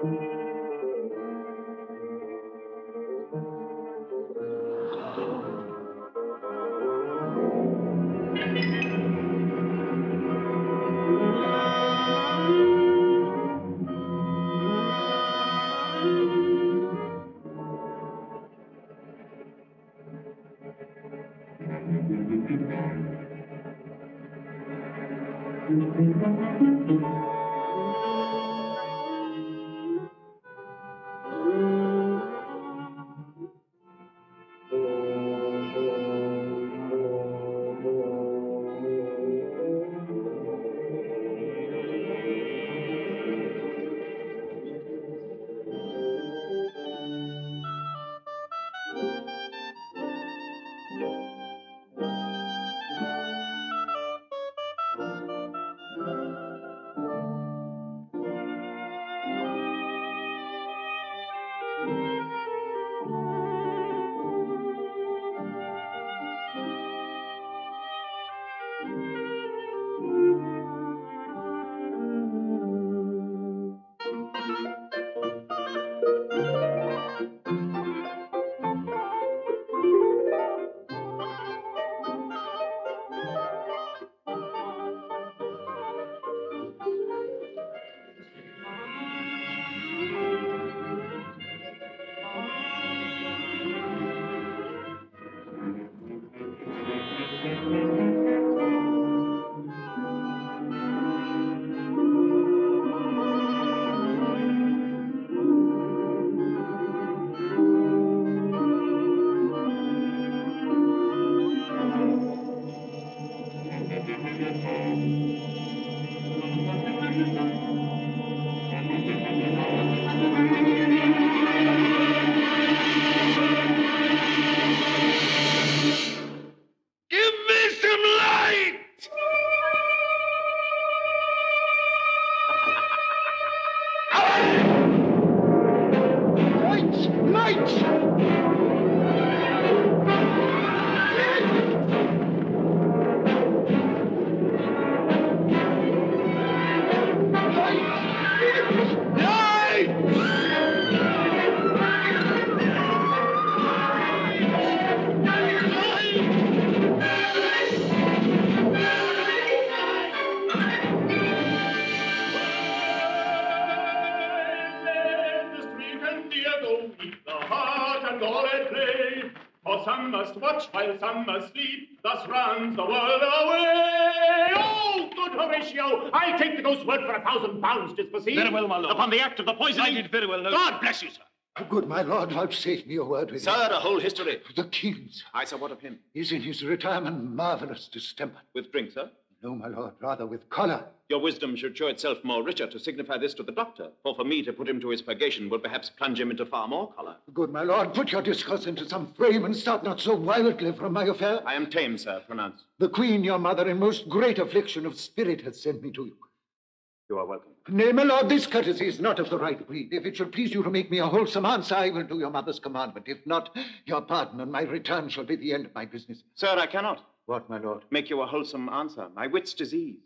F: Give me some light!
H: Lights! Lights!
L: For some must watch while some must sleep, thus runs the world away. Oh, good Horatio, I'll take the ghost's word for £1,000, just perceive.
E: Very well, my lord.
L: Upon the act of the poisoning.
E: I did very well know.
L: God bless you, sir.
H: Good my lord, vouchsafe me a word with
L: Sir,
H: him.
L: a whole history.
H: The king's.
L: Aye, sir, what of him?
H: Is in his retirement marvelous distemper.
L: With drink, sir?
H: No, my lord, rather with choler.
L: Your wisdom should show itself more richer to signify this to the doctor, for me to put him to his purgation would perhaps plunge him into far more choler.
H: Good my lord, put your discourse into some frame and start not so wildly from my affair.
L: I am tame, sir, pronounce.
H: The queen, your mother, in most great affliction of spirit, hath sent me to you.
L: You are welcome.
H: Nay, my lord, this courtesy is not of the right breed. If it should please you to make me a wholesome answer, I will do your mother's commandment. If not, your pardon and my return shall be the end of my business.
L: Sir, I cannot.
H: What, my lord?
L: Make you a wholesome answer. My wit's diseased.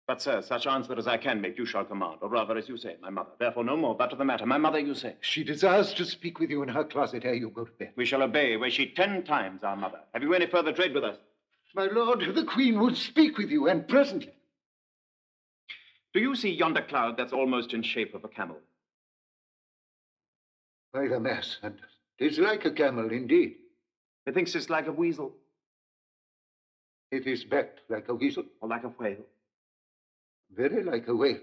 L: But, sir, such answer as I can make you shall command, or rather, as you say, my mother. Therefore, no more, but to the matter. My mother, you say.
H: She desires to speak with you in her closet ere you go to bed.
L: We shall obey, were she 10 times our mother. Have you any further trade with us?
H: My lord, the queen would speak with you, and presently.
L: Do you see yonder cloud that's almost in shape of a camel?
H: By the mass, and 'tis like a camel indeed.
L: Methinks it's like a weasel.
H: It is backed like a weasel.
L: Or like a whale.
H: Very like a whale.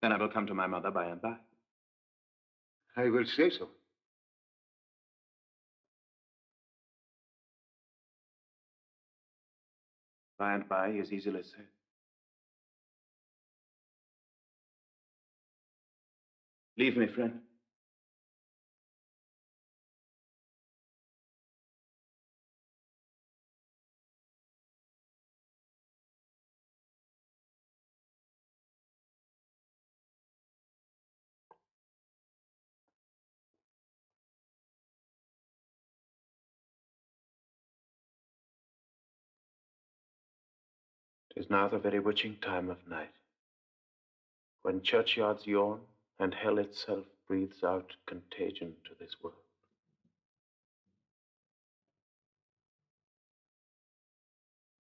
L: Then I will come to my mother by and by.
H: I will say so.
L: By and by is easily said. Leave me, friend. It is now the very witching time of night.
A: when churchyards yawn and hell itself breathes out contagion to this world.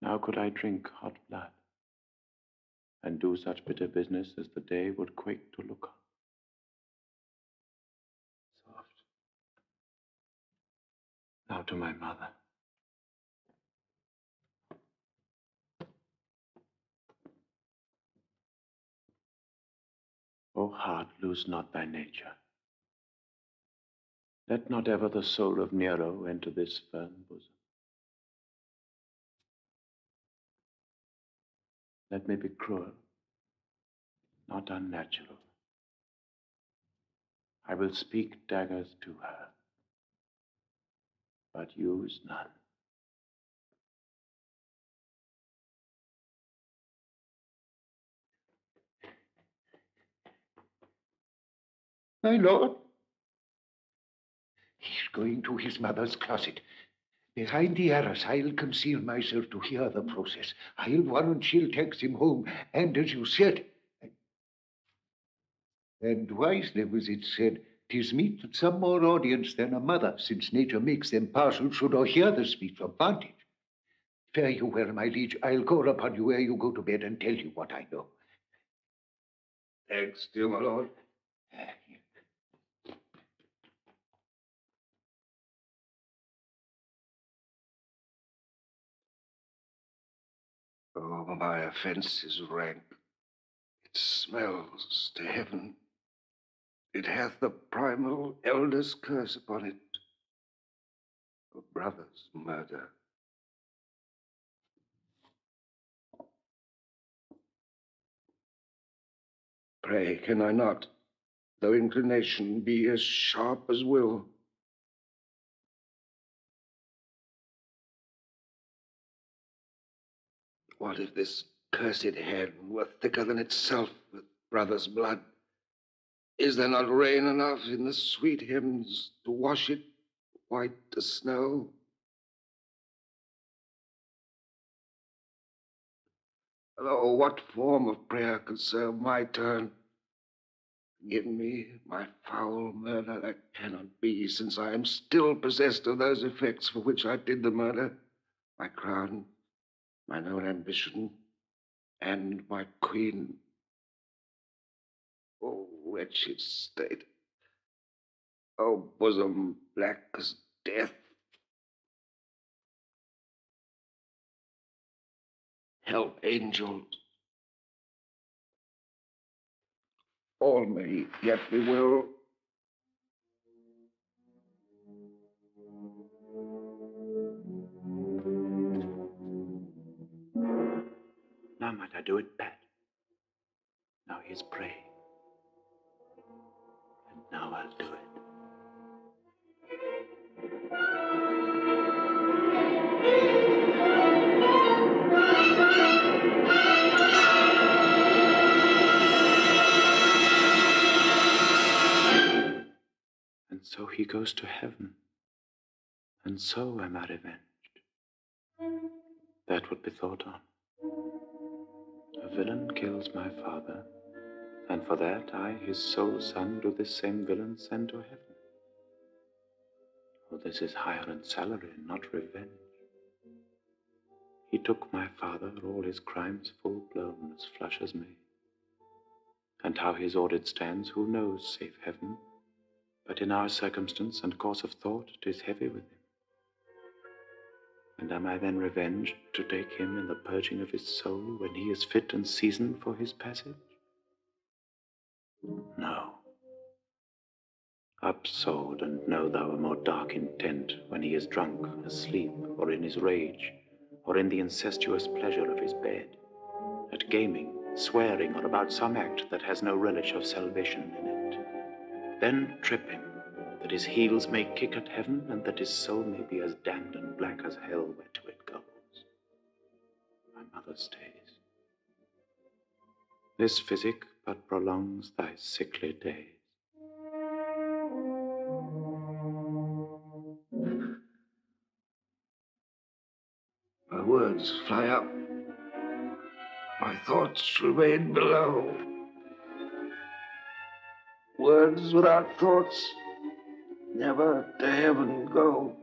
A: Now could I drink hot blood and do such bitter business as the day would quake to look on. Soft. Now to my mother. O heart, lose not thy nature. Let not ever the soul of Nero enter this firm bosom. Let me be cruel, not unnatural. I will speak daggers to her, but use none.
H: My lord. He's going to his mother's closet. Behind the arras, I'll conceal myself to hear the process. I'll warrant she'll take him home, and as you said, and wisely was it said, 'tis meet that some more audience than a mother, since nature makes them partial, should o'erhear the speech of vantage. Fare you well, my liege. I'll call upon you ere you go to bed and tell you what I know.
F: Thanks, dear my lord. Oh, my offense is rank. It smells to heaven. It hath the primal elder's curse upon it. A brother's murder. Pray, can I not, though inclination be as sharp as will? What if this cursed hand were thicker than itself with brother's blood? Is there not rain enough in the sweet hymns to wash it white as snow? Oh, what form of prayer could serve my turn? Give me my foul murder. That cannot be, since I am still possessed of those effects for which I did the murder. My crown, mine own ambition, and my queen. Oh, wretched state. Oh, bosom black as death. Help, angels. All may yet be well.
A: Now might I do it bad. Now he is praying. And now I'll do it. And so he goes to heaven. And so am I revenged. That would be thought on. A villain kills my father, and for that I, his sole son, do this same villain send to heaven. Oh, this is hire and salary, not revenge. He took my father, all his crimes full blown, as flush as May. And how his audit stands, who knows, save heaven? But in our circumstance and course of thought, 'tis heavy with him. And am I then revenged to take him in the purging of his soul when he is fit and seasoned for his passage? No. Up, sword, and know thou a more dark intent when he is drunk, asleep, or in his rage, or in the incestuous pleasure of his bed, at gaming, swearing, or about some act that has no relish of salvation in it. Then trip him, that his heels may kick at heaven, and that his soul may be as damned and black as hell whereto it goes. My mother stays. This physic but prolongs thy sickly days.
F: My words fly up. My thoughts remain below.
K: Words without thoughts never to heaven go.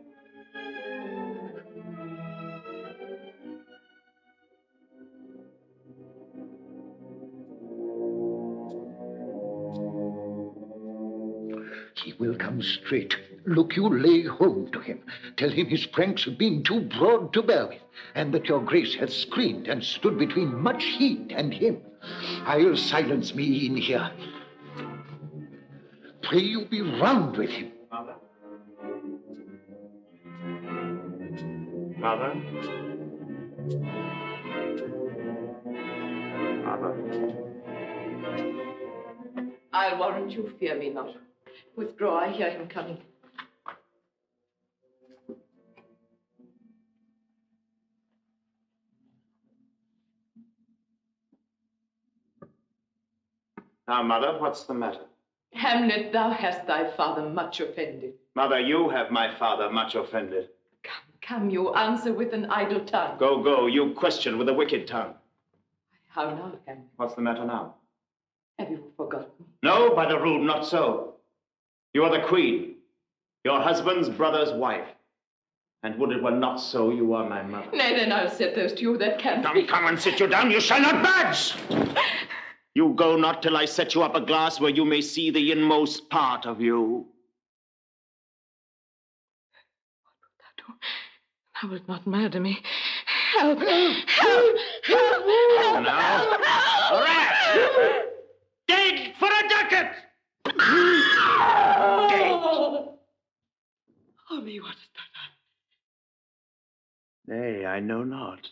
H: He will come straight. Look you, lay hold to him. Tell him his pranks have been too broad to bear with, and that your grace hath screened and stood between much heat and him. I'll silence me in here. Pray you be round with him.
A: Mother? Mother? Mother?
I: I'll warrant you fear me not. Withdraw, I hear him coming.
A: Now, Mother, what's the matter?
I: Hamlet, thou hast thy father much offended.
A: Mother, you have my father much offended.
I: Come, you answer with an idle tongue.
A: Go, go, you question with a wicked tongue.
I: How now, Hamlet?
A: What's the matter now?
I: Have you forgotten?
A: No, by the rood, not so. You are the queen, your husband's brother's wife. And would it were not so, you are my mother.
I: Nay, then I'll set those to you that can.
A: Come and sit you down. You shall not budge. You go not till I set you up a glass where you may see the inmost part of you.
I: Thou wilt not murder me. Help! Help! Help! Help!
A: Now, a rat! Dig for a ducat! Dig!
I: Oh, me, what hast thou done?
A: Nay, I know not.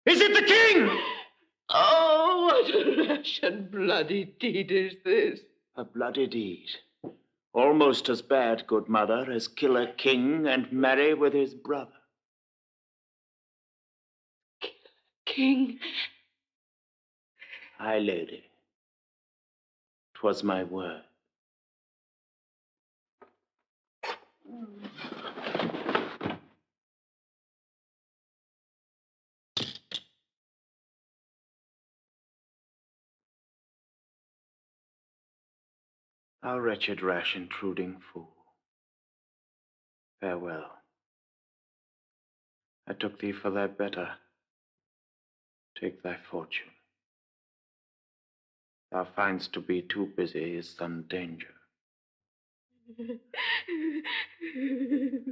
A: Is it the king?
I: Oh, what a rash and bloody deed is this?
A: A bloody deed. Almost as bad, good mother, as kill a king and marry with his brother.
I: King?
A: Aye, lady. 'Twas my word. Thou wretched, rash, intruding fool. Farewell. I took thee for thy better. Take thy fortune. Thou find'st to be too busy is some danger.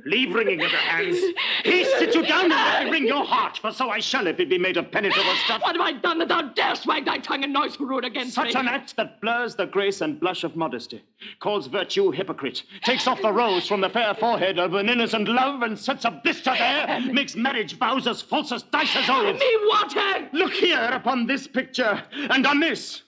A: Leave wringing of the hands. He sit you down and let me wring your heart, for so I shall if it be made of penetrable stuff.
I: What have I done that thou darest wag thy tongue and noise rude against me?
A: Such an act that blurs the grace and blush of modesty, calls virtue hypocrite, takes off the rose from the fair forehead of an innocent love, and sets a blister there, makes marriage vows as false as dice as oaths.
I: Me water!
A: Look here upon this picture, and on this.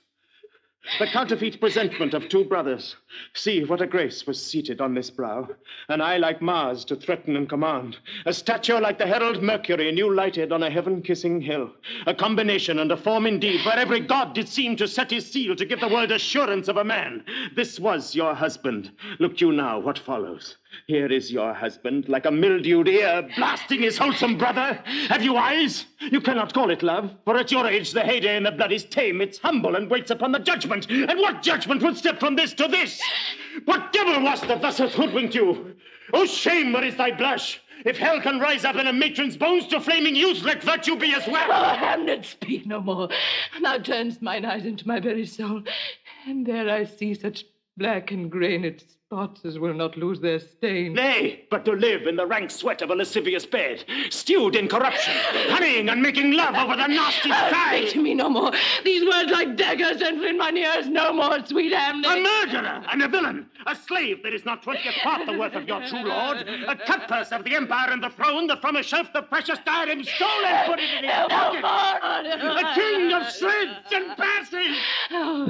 A: The counterfeit presentment of two brothers. See what a grace was seated on this brow. An eye like Mars to threaten and command. A stature like the herald Mercury new lighted on a heaven-kissing hill. A combination and a form indeed, where every god did seem to set his seal to give the world assurance of a man. This was your husband. Look you now what follows. Here is your husband, like a mildewed ear, blasting his wholesome brother. Have you eyes? You cannot call it love, for at your age the heyday in the blood is tame. It's humble and waits upon the judgment. And what judgment would step from this to this? What devil was that thus hath hoodwinked you? Oh, shame, where is thy blush? If hell can rise up in a matron's bones to flaming youth, let virtue be as well.
I: Oh, Hamlet, speak no more. Thou turnest mine eyes into my very soul, and there I see such black and grained spots as will not lose their stain.
A: Nay, but to live in the rank sweat of a lascivious bed, stewed in corruption, honeying and making love over the nasty sky.
I: Speak to me no more. These words like daggers enter in mine ears no more, sweet Hamlet.
A: A murderer and a villain, a slave that is not 20th part the worth of your true lord, a cutpurse of the empire and the throne, that from a shelf the precious diadem stole and put it in his pocket. A king of shreds and passes.
I: Oh.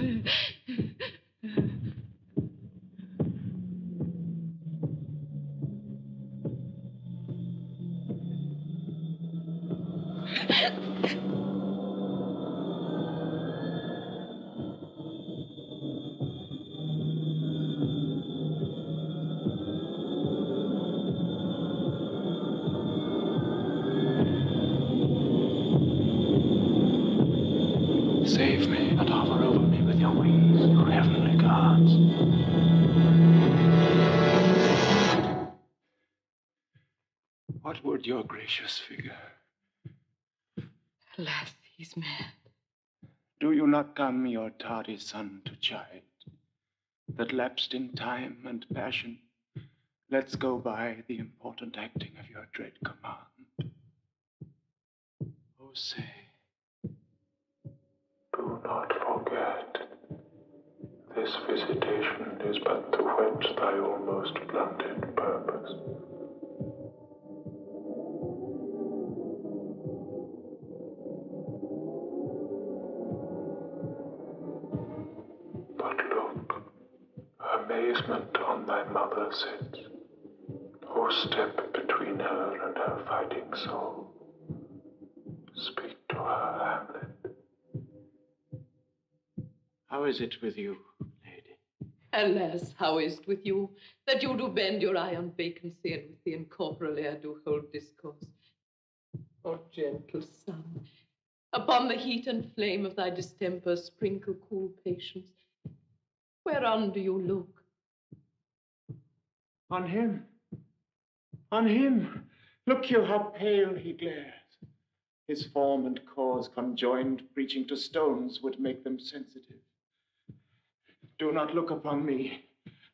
K: Save me and hover over me with your wings, you heavenly gods.
A: What would your gracious figure?
I: Alas, he's mad.
A: Do you not come, your tardy son, to chide, that lapsed in time and passion lets go by the important acting of your dread command? Oh, say.
K: Do not forget, this visitation is but to whet thy almost blunted purpose. But look, amazement on thy mother sits. Oh, step between her and her fighting soul. Speak to her, Hamlet.
A: How is it with you, lady?
I: Alas, how is't with you, that you do bend your eye on vacancy, and with the incorporeal air do hold discourse? O gentle sun, upon the heat and flame of thy distemper sprinkle cool patience. Whereon do you look?
A: On him. On him. Look you how pale he glares. His form and cause conjoined, preaching to stones, would make them sensitive. Do not look upon me,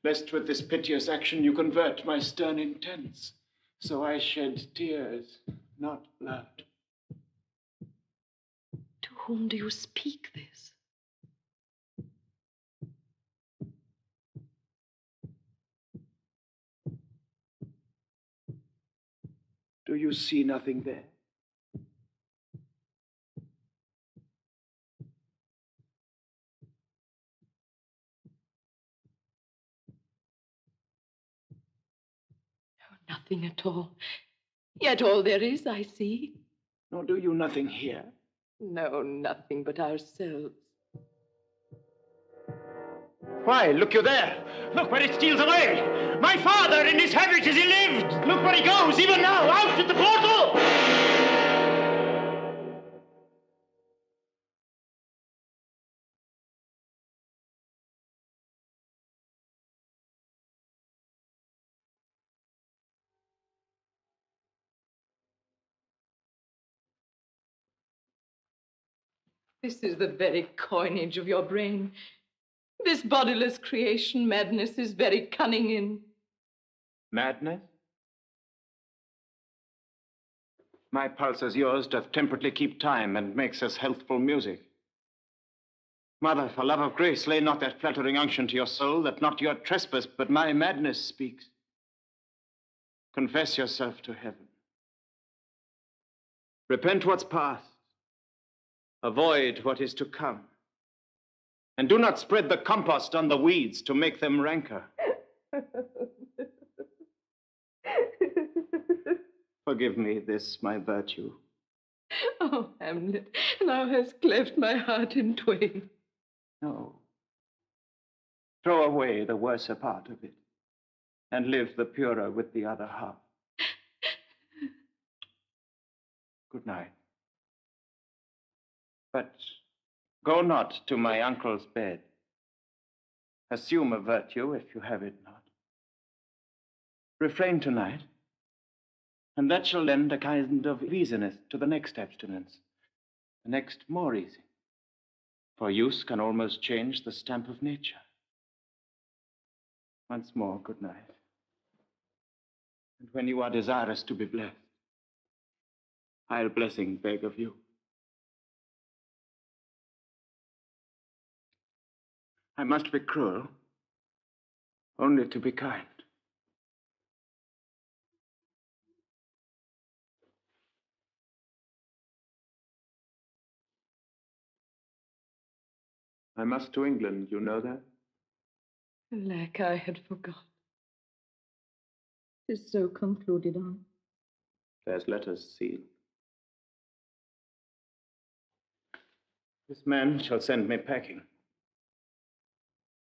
A: lest with this piteous action you convert my stern intents. So I shed tears, not blood.
I: To whom do you speak this?
A: Do you see nothing there?
I: Nothing at all. Yet all there is I see.
A: Nor do you nothing hear?
I: No, nothing but ourselves.
L: Why, look you there. Look where it steals away. My father in his habit as he lived. Look where he goes, even now, out at the portal.
I: This is the very coinage of your brain. This bodiless creation madness is very cunning in.
A: Madness? My pulse as yours doth temperately keep time and makes us healthful music. Mother, for love of grace, lay not that flattering unction to your soul, that not your trespass, but my madness speaks. Confess yourself to heaven. Repent what's past. Avoid what is to come. And do not spread the compost on the weeds to make them rancor. Forgive me this, my virtue.
I: Oh, Hamlet, thou hast cleft my heart in twain.
A: No. Throw away the worser part of it, and live the purer with the other half. Good night. But go not to my uncle's bed. Assume a virtue if you have it not. Refrain tonight, and that shall lend a kind of easiness to the next abstinence, the next more easy. For use can almost change the stamp of nature. Once more, good night. And when you are desirous to be blessed, I'll blessing beg of you. I must be cruel, only to be kind. I must to England, you know that?
I: Alack, I had forgot. 'Tis so concluded on.
A: There's letters sealed. This man shall send me packing.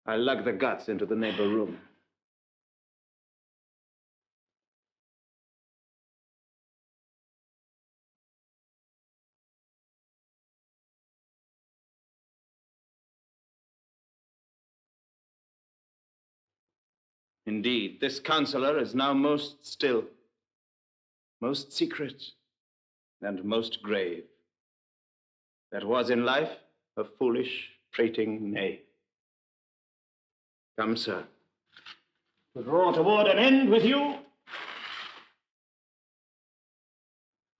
A: I'll lug the guts into the neighbor room.
L: Indeed, this counselor is now most still, most secret, and most grave. That was in life a foolish, prating knave. Come, sir. To draw toward an end with you.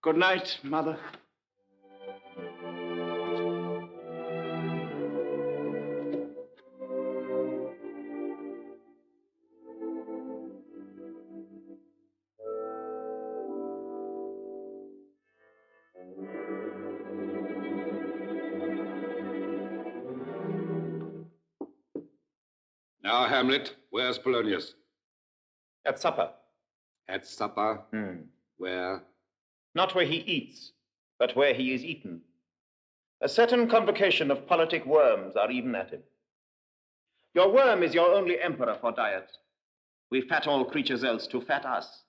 L: Good night, mother.
F: Now, Hamlet, where's Polonius?
L: At supper.
F: At supper? Where?
L: Not where he eats, but where he is eaten. A certain convocation of politic worms are even at him. Your worm is your only emperor for diet. We fat all creatures else to fat us,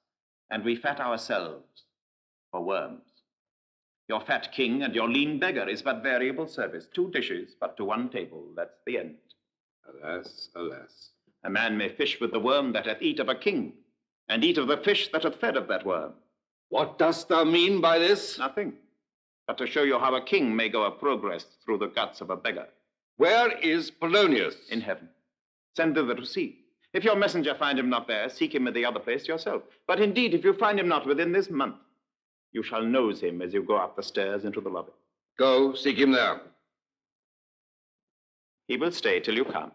L: and we fat ourselves for worms. Your fat king and your lean beggar is but variable service. 2 dishes, but to 1 table. That's the end.
F: Alas, alas.
L: A man may fish with the worm that hath eat of a king, and eat of the fish that hath fed of that worm.
F: What dost thou mean by this?
L: Nothing, but to show you how a king may go a progress through the guts of a beggar.
F: Where is Polonius?
L: In heaven. Send thither to see. If your messenger find him not there, seek him at the other place yourself. But indeed, if you find him not within this month, you shall nose him as you go up the stairs into the lobby.
F: Go, seek him there.
L: He will stay till you come.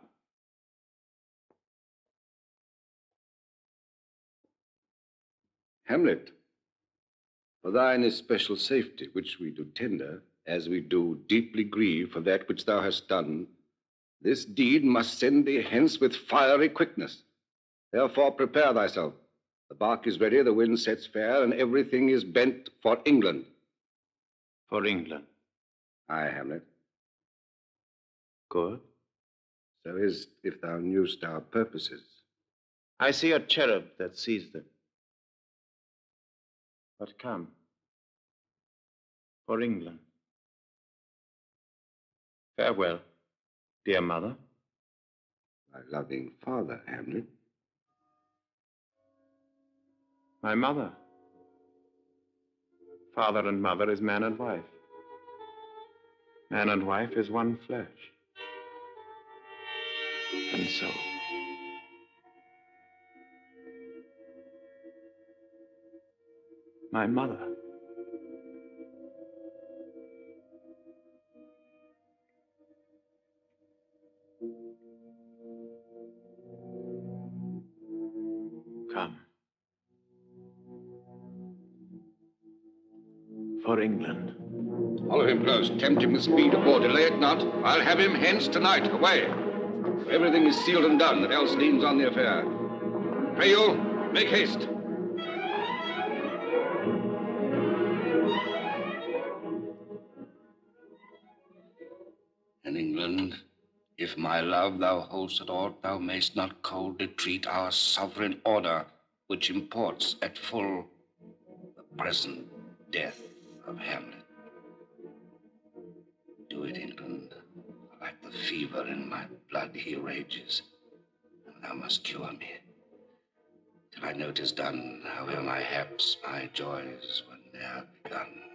F: Hamlet, for thine especial safety, which we do tender, as we do deeply grieve for that which thou hast done, this deed must send thee hence with fiery quickness. Therefore prepare thyself. The bark is ready, the wind sets fair, and everything is bent for England.
L: For England?
F: Aye, Hamlet.
L: Good.
F: So is if thou knewst our purposes.
L: I see a cherub that sees them. But come. For England. Farewell, dear mother.
F: Thy loving father, Hamlet.
L: My mother. Father and mother is man and wife. Man and wife is one flesh. And so. My mother. Come. For England.
F: Follow him close. Tempt him with speed aboard. Delay it not. I'll have him hence tonight. Away. Everything is sealed and done that else leans on the affair. Pray you, make haste. In England, if my love thou hold'st at aught, thou mayst not coldly treat our sovereign order, which imports at full the present death of Hamlet. Do it, England. Like the fever in my blood he rages, and thou must cure me. Till I know 'tis done, however my haps, my joys were ne'er begun.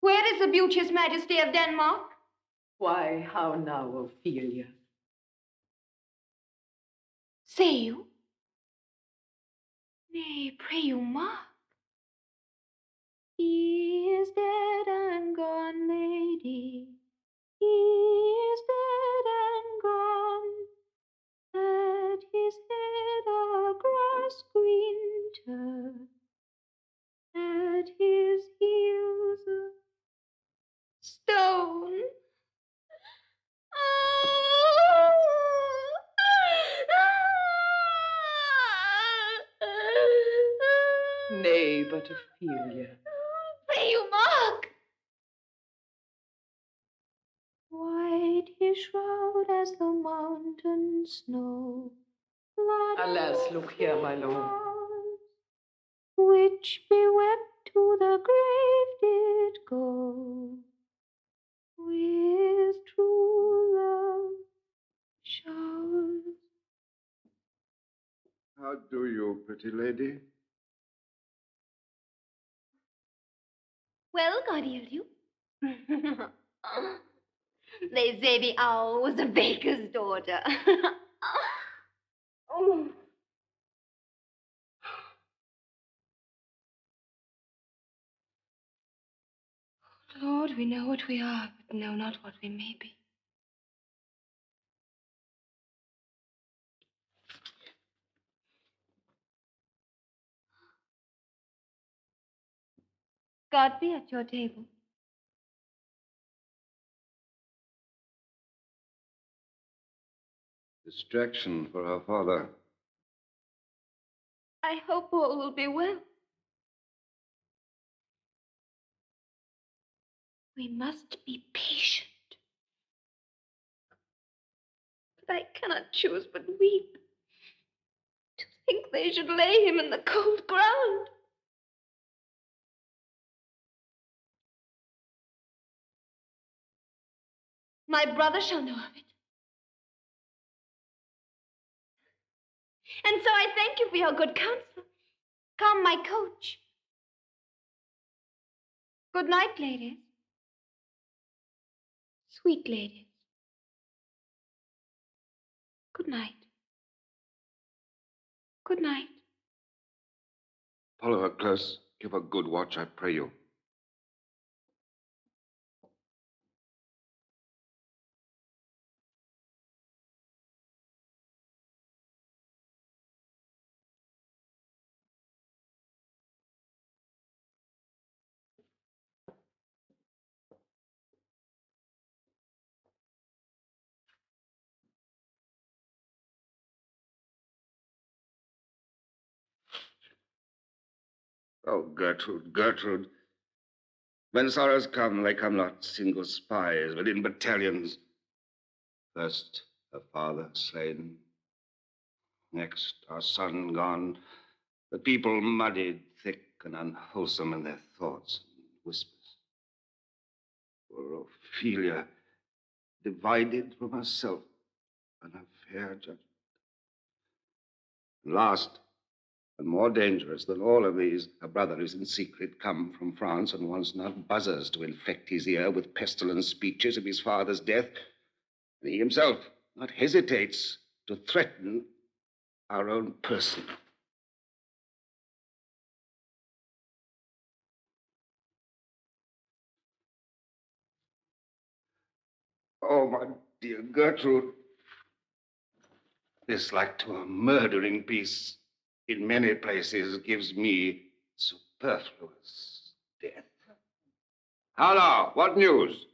J: Where is the beauteous majesty of Denmark?
I: Why, how now, Ophelia?
J: Say you? Nay, pray you, mark. He is dead and gone, lady. He is dead and gone. At his head a grass green turf. At his heels a stone.
I: Nay, but Ophelia.
J: Pray you, mark. White his shroud as the mountain snow. Blood
I: Alas, look here, my lord.
J: Which bewept to the grave did go. With true love showers.
F: How do you, pretty lady?
J: Well, God heal you. They say the owl was a baker's daughter. Oh. Lord, we know what we are, but know not what we may be. God be at your table.
F: Distraction for her father.
J: I hope all will be well. We must be patient. But I cannot choose but weep. To think they should lay him in the cold ground. My brother shall know of it. And so I thank you for your good counsel. Come, my coach. Good night, ladies. Sweet ladies. Good night. Good night.
F: Follow her close. Give her good watch, I pray you. Oh, Gertrude, Gertrude. When sorrows come, they come not single spies, but in battalions. First, her father slain. Next, our son gone. The people muddied, thick and unwholesome in their thoughts and whispers. Poor Ophelia, divided from herself and her fair judgment. Last, and more dangerous than all of these, her brother is in secret come from France and wants not buzzers to infect his ear with pestilent speeches of his father's death. And he himself not hesitates to threaten our own person. Oh, my dear Gertrude, this, like to a murdering piece, in many places gives me superfluous death. How now? What news?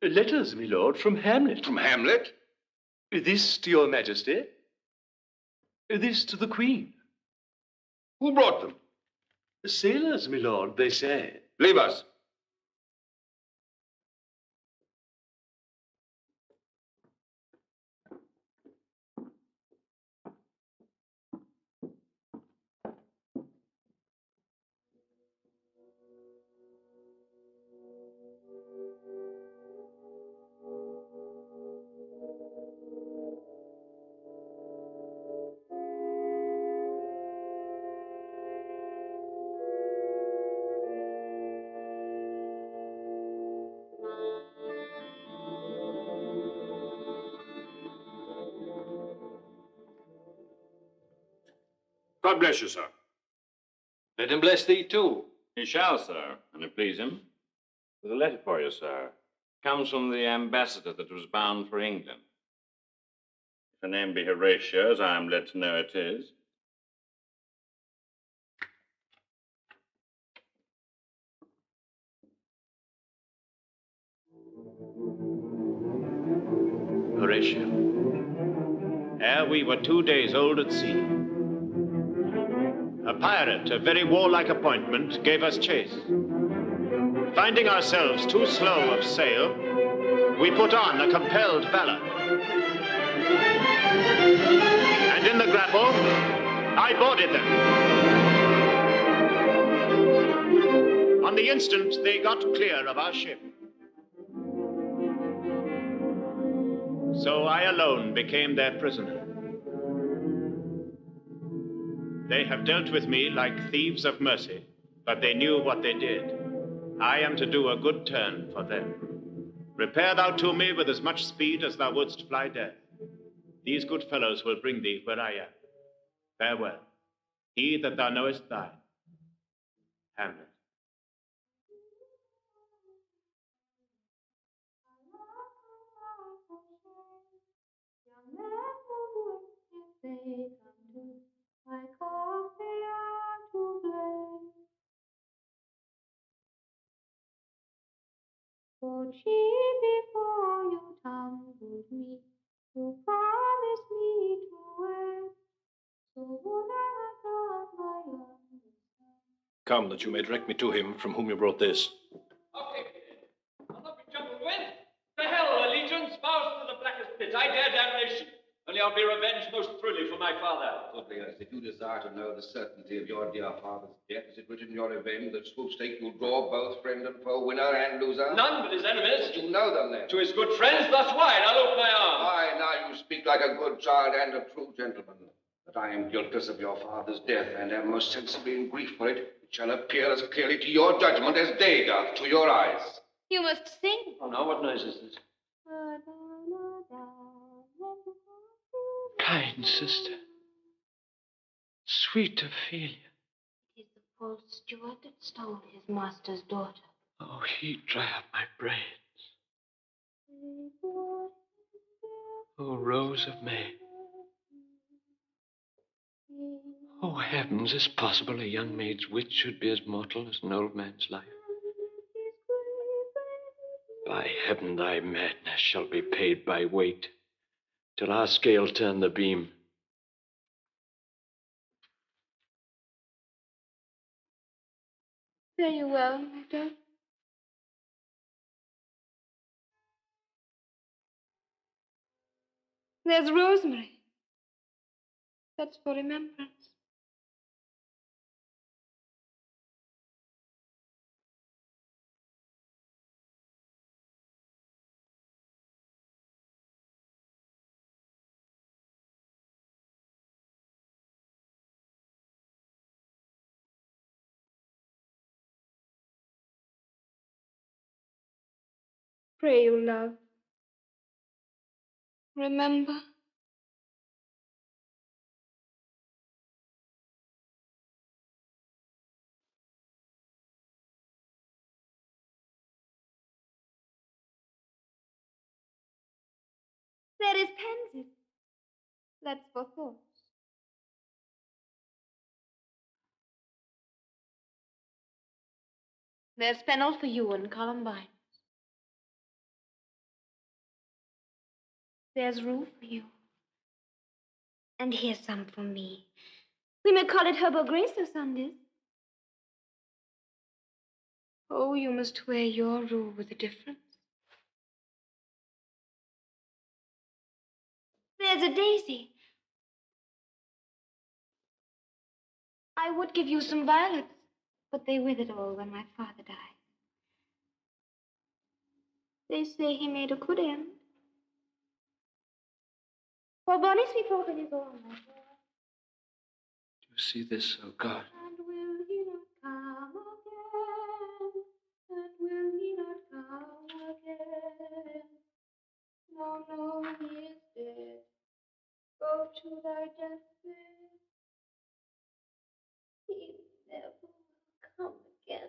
L: Letters, my lord, from Hamlet.
F: From Hamlet?
L: This to your majesty. This to the queen.
F: Who brought them?
L: The sailors, my lord, they say.
F: Leave us.
N: God bless you, sir.
E: Let him bless thee too.
N: He shall, sir, and it please him. There's a letter for you, sir. Comes from the ambassador that was bound for England. If her name be Horatio, as I am led to know it is.
A: Horatio, ere we were 2 days old at sea, a pirate, a very warlike appointment, gave us chase. Finding ourselves too slow of sail, we put on a compelled valor. And in the grapple, I boarded them. On the instant, they got clear of our ship. So I alone became their prisoner. They have dealt with me like thieves of mercy, but they knew what they did. I am to do a good turn for them. Repair thou to me with as much speed as thou wouldst fly death. These good fellows will bring thee where I am. Farewell. He that thou knowest thine. Hamlet.
O: For she before you tumbled me, you promised me to wed. So would I have done my youngest.
E: Come, that you may direct me to him from whom you brought this.
G: Okay, I'll not be jumping wind. To hell, allegiance, vows to the blackest pit. I dare damnation. Only I'll be revenged most thrilling for my father.
F: Publius, if you desire to know the certainty of your dear father's death, is it written in your revenge that swoop-stake you'll draw both friend and foe, winner and loser?
G: None but his enemies.
F: You know them, then.
G: To his good friends, thus wide, I'll open my arms.
F: Aye, now you speak like a good child and a true gentleman. That I am guiltless of your father's death, and am most sensibly in grief for it, it shall appear as clearly to your judgment as day doth to your eyes.
J: You must sing.
G: Oh, now what noise is this?
P: Kind sister, sweet Ophelia.
O: It is the false steward that stole his master's daughter.
P: Oh, he dry up my brains. Oh, Rose of May. Oh, heavens, is possible a young maid's wit should be as mortal as an old man's life? By heaven, thy madness shall be paid by weight, till our scale turn the beam.
J: Fare you well, my dove. There's rosemary. That's for remembrance. Pray you, love. Remember. There is pansy. That's for thoughts. There's fennel for you and columbine. There's rue for you. And here's some for me. We may call it herbal grace or Sundays. Oh, you must wear your rue with a difference. There's a daisy. I would give you some violets, but they withered all when my father died. They say he made a good end. For bonny sweet orphan is all my joy.
P: Do you see this, oh God?
O: And will he not come again? And will he not come again? No, no, he is dead. Go to thy deathbed. He never will come again.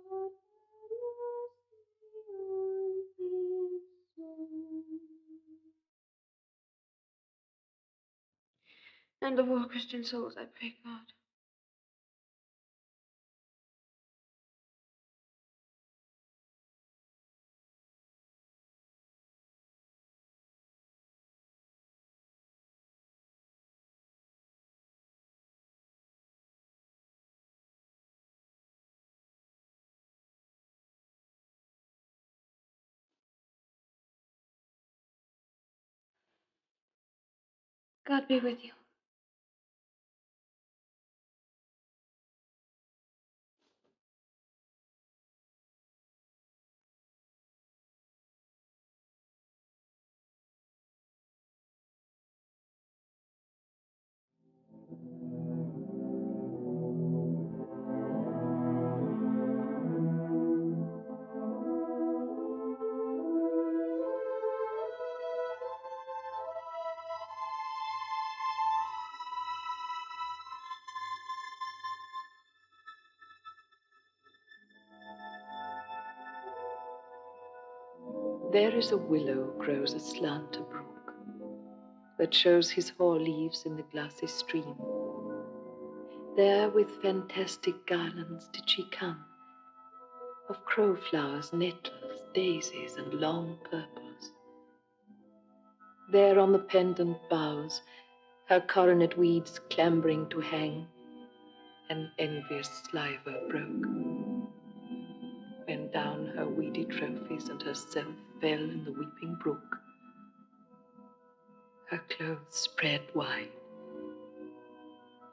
O: God
J: And of all Christian souls, I pray God. God be with you.
Q: There is a willow grows aslant a brook that shows his hoar leaves in the glassy stream. There with fantastic garlands did she come, of crowflowers, nettles, daisies, and long purples. There on the pendant boughs, her coronet weeds clambering to hang, an envious sliver broke, when down her weedy trophies and herself fell in the weeping brook. Her clothes spread wide,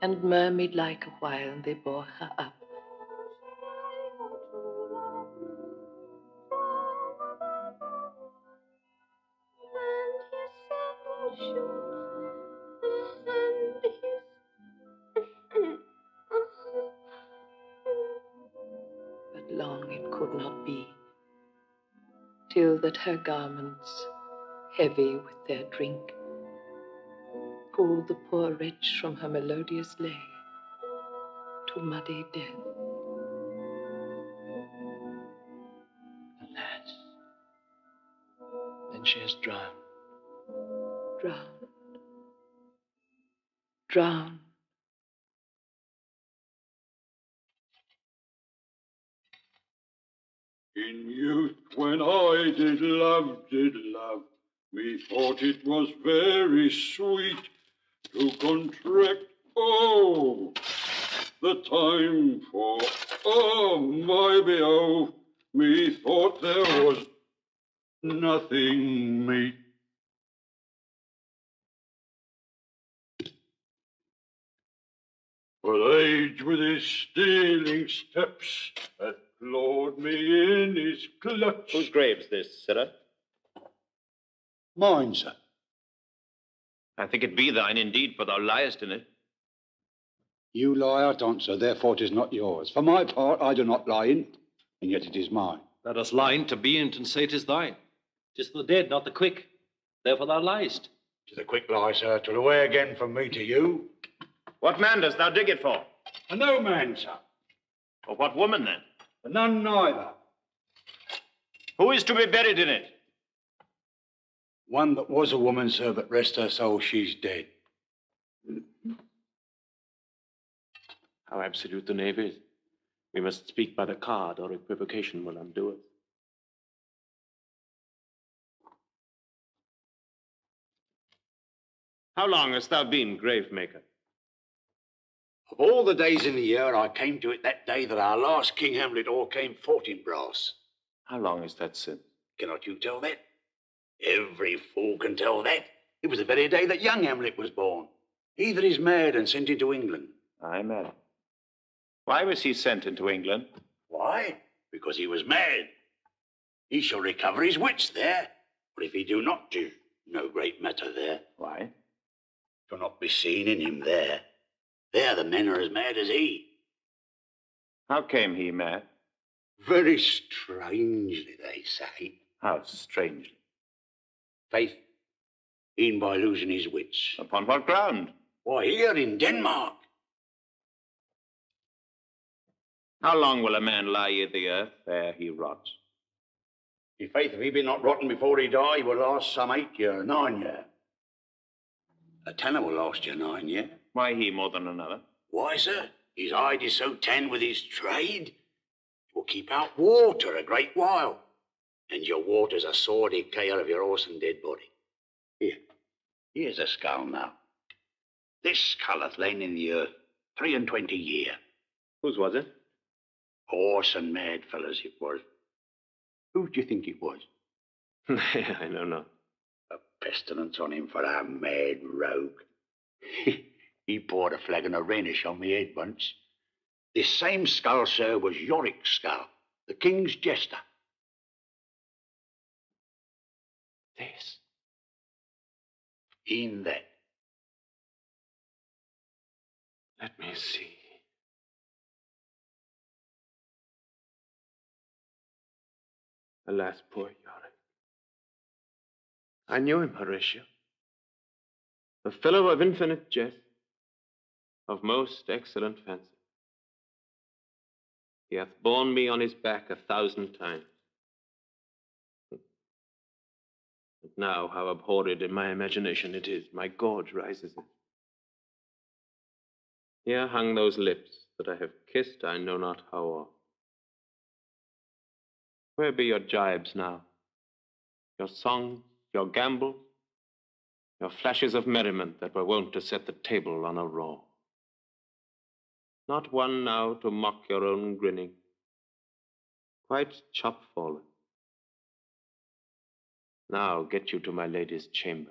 Q: and murmured like a while they bore her up. But long it could not be, till that her garments, heavy with their drink, pulled the poor wretch from her melodious lay to muddy death.
P: Alas, then she is drowned.
Q: Drowned. Drowned.
R: In youth, when I did love, methought it was very sweet to contract, oh, the time for, oh, my beove, methought there was nothing meet. But age with his stealing steps hath clawed me in his clutch.
L: Whose grave's this, sirrah?
B: Mine, sir.
L: I think it be thine indeed, for thou liest in it.
B: You lie out on, sir, therefore it is not yours. For my part, I do not lie in, and yet it is mine.
E: Thou dost lie in to be in, and say 'tis thine. 'Tis the dead, not the quick. Therefore thou liest.
B: To the quick lie, sir, to away again from me to you.
L: What man dost thou dig it for?
B: For no man, sir.
L: For what woman, then?
B: For none neither.
L: Who is to be buried in it?
B: One that was a woman, sir, but rest her soul, she's dead.
A: How absolute the knave is. We must speak by the card, or equivocation will undo us.
L: How long hast thou been grave maker?
B: Of all the days in the year, I came to it that day that our last King Hamlet all came fought in brass.
A: How long is that since?
B: Cannot you tell that? Every fool can tell that. It was the very day that young Hamlet was born. He that is mad and sent into England.
A: Aye, mad.
L: Why was he sent into England?
B: Why? Because he was mad. He shall recover his wits there. But if he do not, 'tis no great matter there.
A: Why?
B: Shall not be seen in him there. There the men are as mad as he.
A: How came he mad?
B: Very strangely, they say.
A: How strangely?
B: Faith, E'en by losing his wits.
A: Upon what ground?
B: Why, here in Denmark.
A: How long will a man lie i' the earth ere he rots?
B: I' faith, if he be not rotten before he die, he will last some 8 year, 9 year. A tanner will last you 9 year.
A: Why he more than another?
B: Why, sir? His hide is so tan with his trade, it will keep out water a great while. And your water's a sore decayer of your horse and dead body. Here's a skull now. This skull hath lain in the earth 23 year.
A: Whose was it?
B: Horse and mad fellas it was. Who do you think it was?
A: I don't know.
B: A pestilence on him for a mad rogue. He poured a flagon of Rhenish on me head once. This same skull, sir, was Yorick's skull, the king's jester.
P: This?
B: In that.
P: Let me see. Alas, poor Yorick. I knew him, Horatio. A fellow of infinite jest, of most excellent fancy. He hath borne me on his back 1,000 times. But now how abhorred in my imagination it is, my gorge rises it. Here hung those lips that I have kissed I know not how oft. Where be your jibes now? Your songs, your gambols, your flashes of merriment that were wont to set the table on a roar? Not one now to mock your own grinning. Quite chop-fallen. Now get you to my lady's chamber.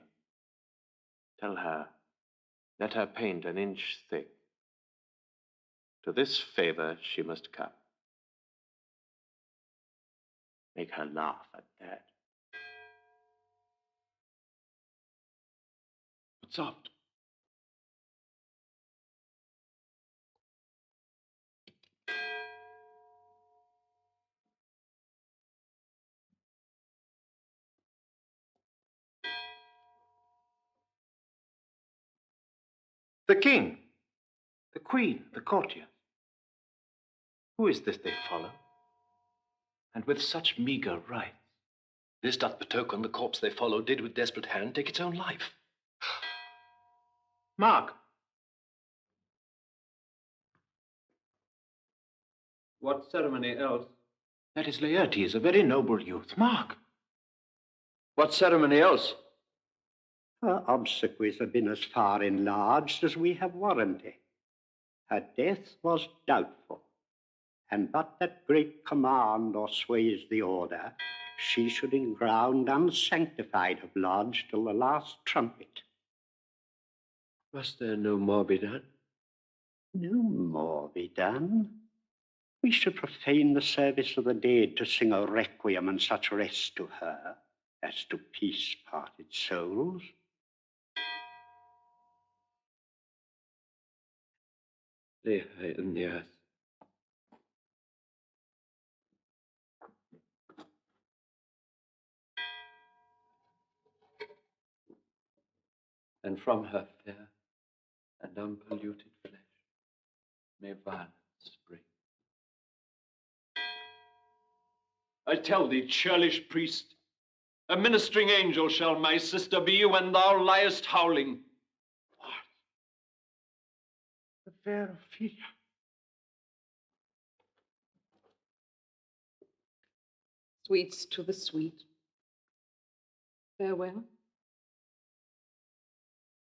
P: Tell her, let her paint an inch thick. To this favor she must come. Make her laugh at that. What's up?
L: The king, the queen, the courtiers. Who is this they follow? And with such meager rites?
P: This doth betoken the corpse they follow did with desperate hand take its own life.
L: Mark.
P: What ceremony else?
L: That is Laertes, a very noble youth. Mark.
P: What ceremony else?
S: Her obsequies have been as far enlarged as we have warranty. Her death was doubtful, and but that great command or sways the order, she should in ground unsanctified have lodged till the last trumpet.
P: Must there no more be done?
S: No more be done. We should profane the service of the dead to sing a requiem and such rest to her as to peace-parted souls.
P: Lay her in the earth. And from her fair and unpolluted flesh may violence spring. I tell thee, churlish priest, a ministering angel shall my sister be when thou liest howling.
L: The fair Ophelia.
Q: Sweets to the sweet. Farewell.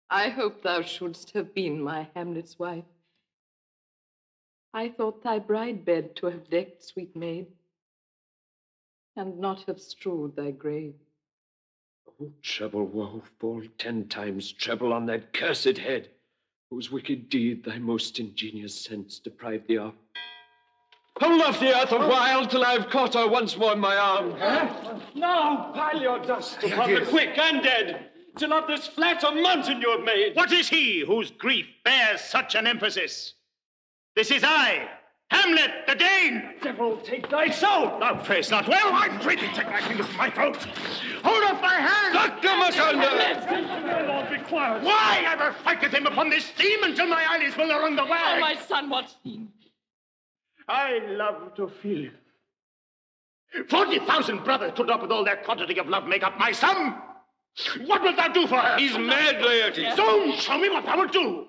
Q: I hope thou shouldst have been my Hamlet's wife. I thought thy bride bed to have decked, sweet maid, and not have strewed thy grave.
P: Oh, treble woe fall 10 times treble on that cursed head, whose wicked deed thy most ingenious sense deprived thee of. Hold off the earth a while till I have caught her once more in my arms. Now pile your dust upon the quick and dead, till of this flat a mountain you have made.
L: What is he whose grief bears such an emphasis? This is I, Hamlet the Dane.
P: Devil take thy soul.
L: Thou prayest not well. I pray thee take thy fingers from my throat. Hold off thy hand.
P: Doctor,
F: come asunder.
L: Lord, be quiet. Why ever fight with him upon this theme until my eyelids will run the wag?
T: Oh, my son, what theme?
L: I love to feel. 40,000 brothers put up with all that quantity of love make up my sum. What wilt thou do for her?
F: He's mad, Laertes.
L: Don't show me what thou wilt do.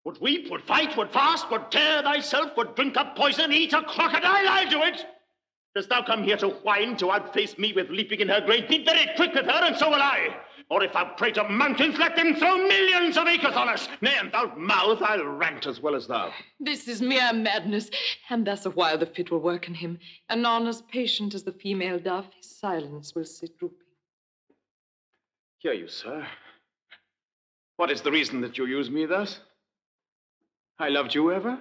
L: Would weep, would fight, would fast, would tear thyself, would drink up poison, eat a crocodile, I'll do it. Dost thou come here to whine, to outface me with leaping in her grave? Be very quick with her, and so will I. Or if thou pray to mountains, let them throw millions of acres on us. Nay, and thou mouth, I'll rant as well as thou.
T: This is mere madness, and thus a while the fit will work in him. Anon, as patient as the female dove, his silence will sit drooping.
A: Hear you, sir. What is the reason that you use me thus? I loved you ever?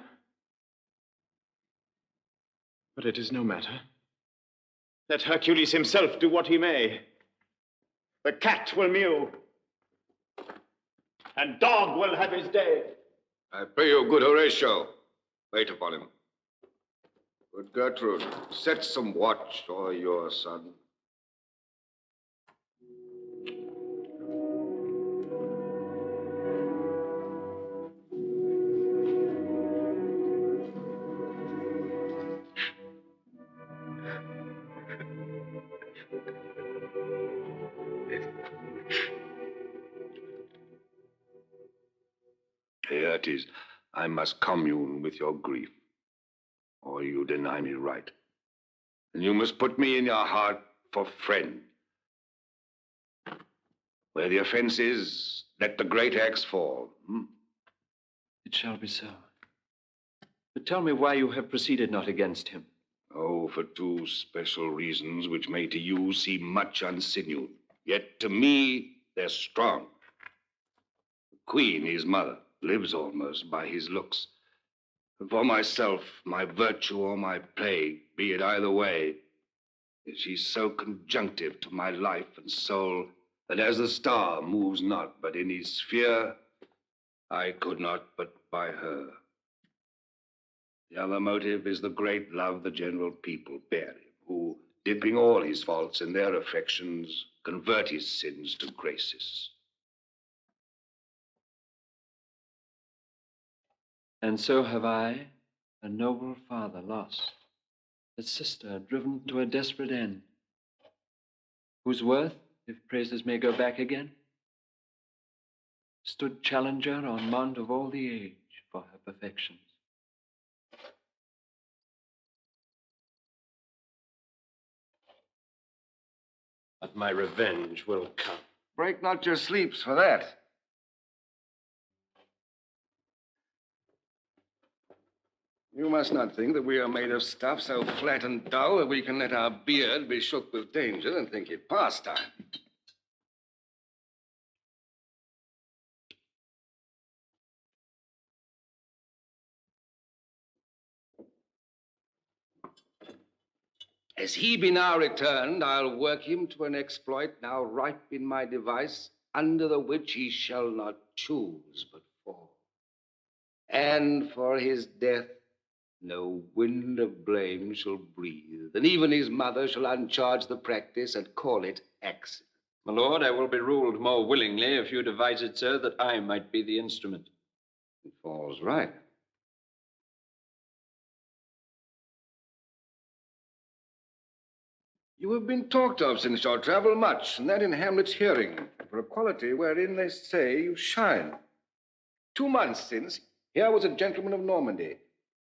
A: But it is no matter. Let Hercules himself do what he may. The cat will mew, and dog will have his day.
F: I pray you, good Horatio, wait upon him. Good Gertrude, set some watch o'er your son. Laertes, I must commune with your grief, or you deny me right. And you must put me in your heart for friend. Where the offense is, let the great axe fall.
P: It shall be so. But tell me why you have proceeded not against him.
F: Oh, for two special reasons which may to you seem much unsinewed. Yet to me, they're strong. The queen, his mother, lives almost by his looks. And for myself, my virtue or my plague, be it either way, she's so conjunctive to my life and soul that as the star moves not but in his sphere, I could not but by her. The other motive is the great love the general people bear him, who, dipping all his faults in their affections, convert his sins to graces.
P: And so have I, a noble father lost, a sister driven to a desperate end, whose worth, if praises may go back again, stood challenger on mount of all the age for her perfections.
A: But my revenge will come.
F: Break not your sleeps for that. You must not think that we are made of stuff so flat and dull that we can let our beard be shook with danger and think it pastime. As he be now returned, I'll work him to an exploit now ripe in my device, under the which he shall not choose but fall. And for his death, no wind of blame shall breathe, and even his mother shall uncharge the practice and call it accident.
G: My lord, I will be ruled more willingly if you devise it so that I might be the instrument.
F: It falls right. You have been talked of since your travel much, and that in Hamlet's hearing, for a quality wherein they say you shine. 2 months since, here was a gentleman of Normandy.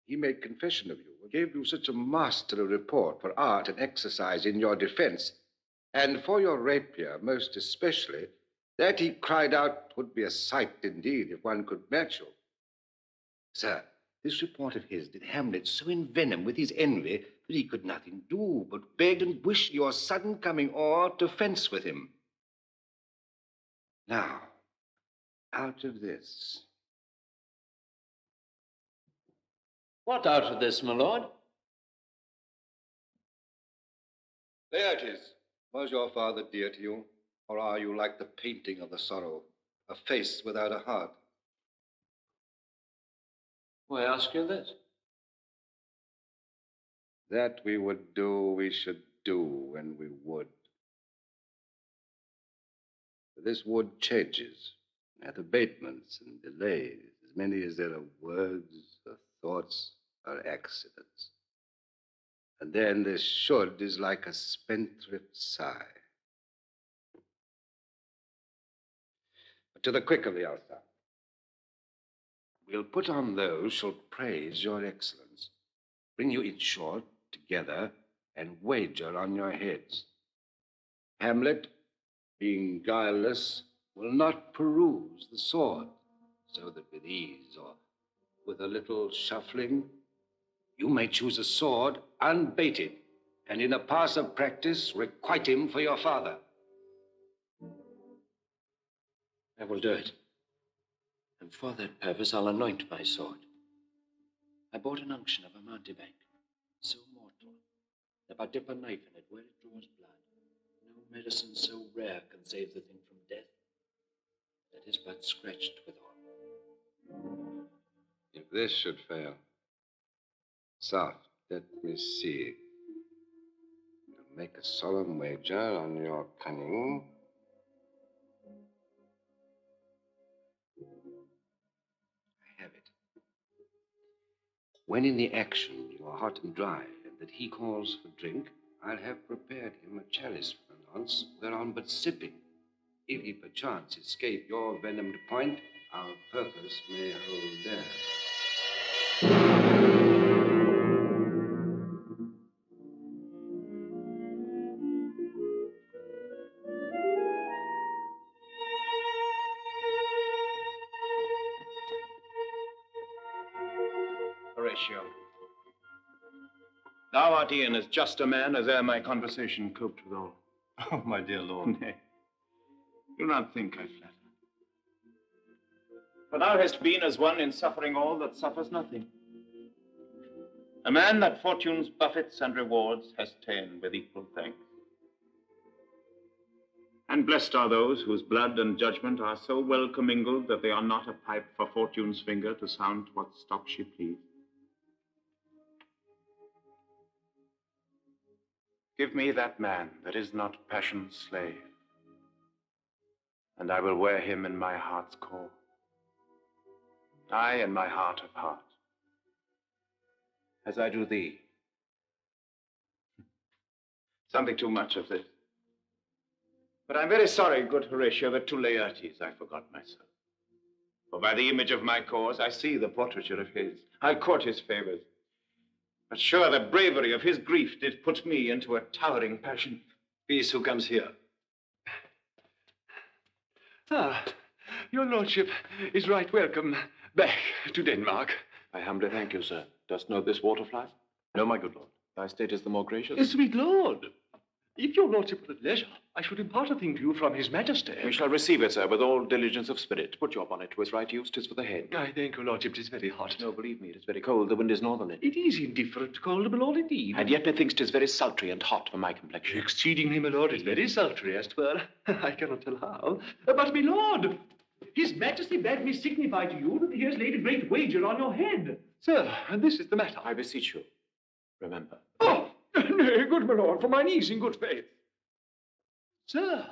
F: He made confession of you, and gave you such a masterly report for art and exercise in your defense, and for your rapier most especially, that he cried out would be a sight indeed if one could match you. Sir, this report of his did Hamlet so envenom with his envy that he could nothing do but beg and wish your sudden coming o'er to fence with him. Now, out of this.
G: What out of this, my lord?
F: Laertes, was your father dear to you, or are you like the painting of the sorrow, a face without a heart?
G: Why ask you this?
F: That we would do, we should do when we would. This wood changes, hath abatements and delays, as many as there are words, or thoughts, or accidents. And then this should is like a spendthrift sigh. But to the quick of the altar. We'll put on those shall praise your excellence, bring you in short together, and wager on your heads. Hamlet, being guileless, will not peruse the sword, so that with ease or with a little shuffling, you may choose a sword unbaited, and in a pass of practice requite him for your father.
P: I will do it. And for that purpose, I'll anoint my sword. I bought an unction of a mountebank, so mortal, that but dip a knife in it where it draws blood. No medicine so rare can save the thing from death, that is but scratched withal.
F: If this should fail, soft, let me see. You'll make a solemn wager on your cunning. I have it. When in the action you are hot and dry, and that he calls for drink, I'll have prepared him a chalice for the nonce, whereon but sipping, if he perchance escape your venomed point, our purpose may hold there.
A: Horatio, thou art e'en as just a man as e'er my conversation coped withal.
L: Oh, my dear lord.
A: Nay, do not think I flatter. For thou hast been as one in suffering all that suffers nothing. A man that fortune's buffets and rewards has ta'en with equal thanks. And blessed are those whose blood and judgment are so well commingled that they are not a pipe for fortune's finger to sound what stop she please. Give me that man that is not passion's slave, and I will wear him in my heart's core. Aye, in my heart of heart, as I do thee. Something too much of this. But I'm very sorry, good Horatio, that to Laertes I forgot myself. For by the image of my cause I see the portraiture of his. I court his favors. But sure the bravery of his grief did put me into a towering passion.
P: Peace, who comes here?
U: Ah, your lordship is right welcome back to Denmark.
A: I humbly thank you, sir. Dost know this waterfly? No, my good lord. Thy state is the more gracious.
U: Sweet lord, if your lordship were at leisure, I should impart a thing to you from his majesty.
A: We shall receive it, sir, with all diligence of spirit. Put your bonnet to its right use, 'tis for the head.
U: I thank your lordship, 'tis very hot.
A: No, believe me, it is very cold. The wind is northerly.
U: It is indifferent cold, my lord, indeed.
A: And yet methinks 'tis very sultry and hot for my complexion.
U: Exceedingly, my lord, it's very sultry, as 'twere. I cannot tell how. But, my lord, his majesty bade me signify to you that he has laid a great wager on your head. Sir, and this is the matter.
A: I beseech you, remember.
U: Oh, nay, good my lord, for mine ease in good faith. Sir,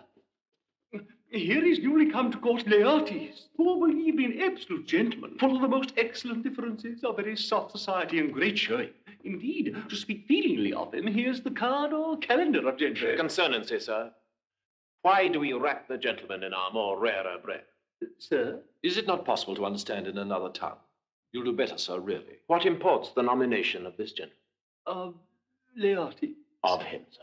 U: here is newly come to court Laertes, who will believe me an absolute gentleman, full of the most excellent differences, of very soft society and great showing. Indeed, to speak feelingly of him, here's the card or calendar of gentry.
A: Concernancy, sir. Why do we wrap the gentleman in our more rarer bread?
U: Sir?
P: Is it not possible to understand in another tongue? You'll do better, sir, really.
A: What imports the nomination of this gentleman?
U: Of Laertes?
A: Of him, sir.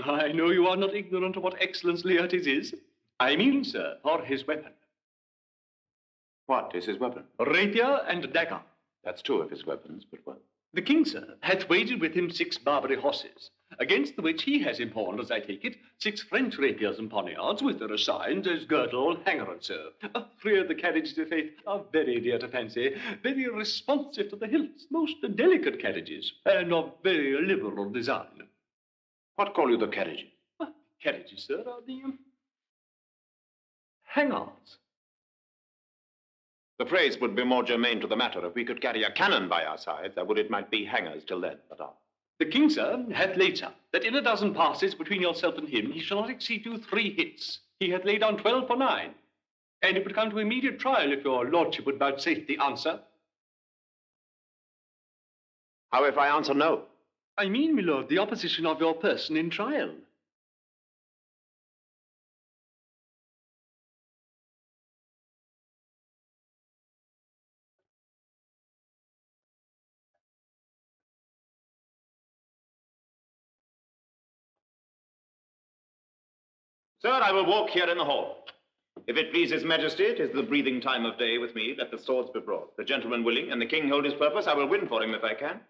U: I know you are not ignorant of what excellence Laertes is. I mean, sir, for his weapon.
A: What is his weapon?
U: Rapier and dagger.
A: That's two of his weapons, but what?
U: The king, sir, hath wagered with him 6 Barbary horses, against the which he has impawned, as I take it, 6 French rapiers and poniards, with their assigns as girdle, hanger, and so. 3 of the carriages, of faith, are very dear to fancy, very responsive to the hilts, most delicate carriages, and of very liberal design.
A: What call you the carriages?
U: Carriages, sir, are the hangars.
A: The phrase would be more germane to the matter if we could carry a cannon by our sides. That would, it might be hangers till then, but
U: The king, sir, hath laid out that in a dozen passes between yourself and him, he shall not exceed you 3 hits. He hath laid down 12 for 9. And it would come to immediate trial if your lordship would vouchsafe the answer.
A: How if I answer no?
U: I mean, my lord, the opposition of your person in trial.
L: Sir, I will walk here in the hall. If it please his majesty, it is the breathing time of day with me. Let the swords be brought. The gentleman willing, and the king hold his purpose, I will win for him if I can.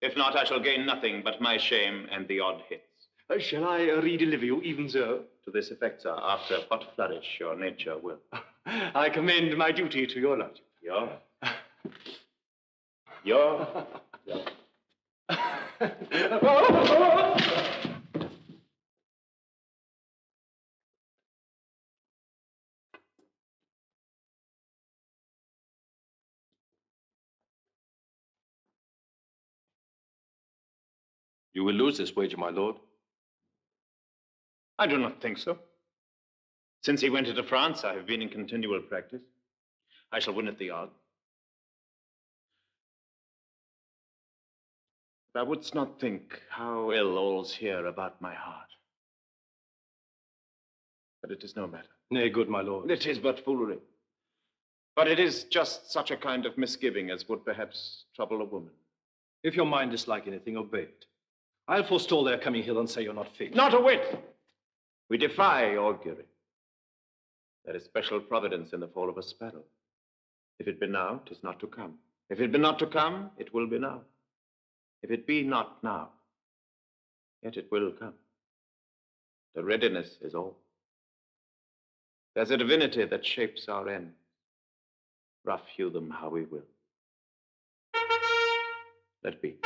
L: If not, I shall gain nothing but my shame and the odd hits.
U: Shall I redeliver you even so?
L: To this effect, sir, after what flourish your nature will.
U: I commend my duty to your lordship.
L: Your...
E: You will lose this wager, my lord.
L: I do not think so. Since he went into France, I have been in continual practice. I shall win at the odds. Thou wouldst not think how ill all's here about my heart. But it is no matter.
E: Nay, good my lord.
L: It is but foolery. But it is just such a kind of misgiving as would perhaps trouble a woman.
E: If your mind is like anything, obey it. I'll forestall their coming hither and say you're not fit.
L: Not a whit. We defy augury. There is special providence in the fall of a sparrow. If it be now, 'tis not to come. If it be not to come, it will be now. If it be not now, yet it will come. The readiness is all. There's a divinity that shapes our ends. Rough hew them how we will. Let be.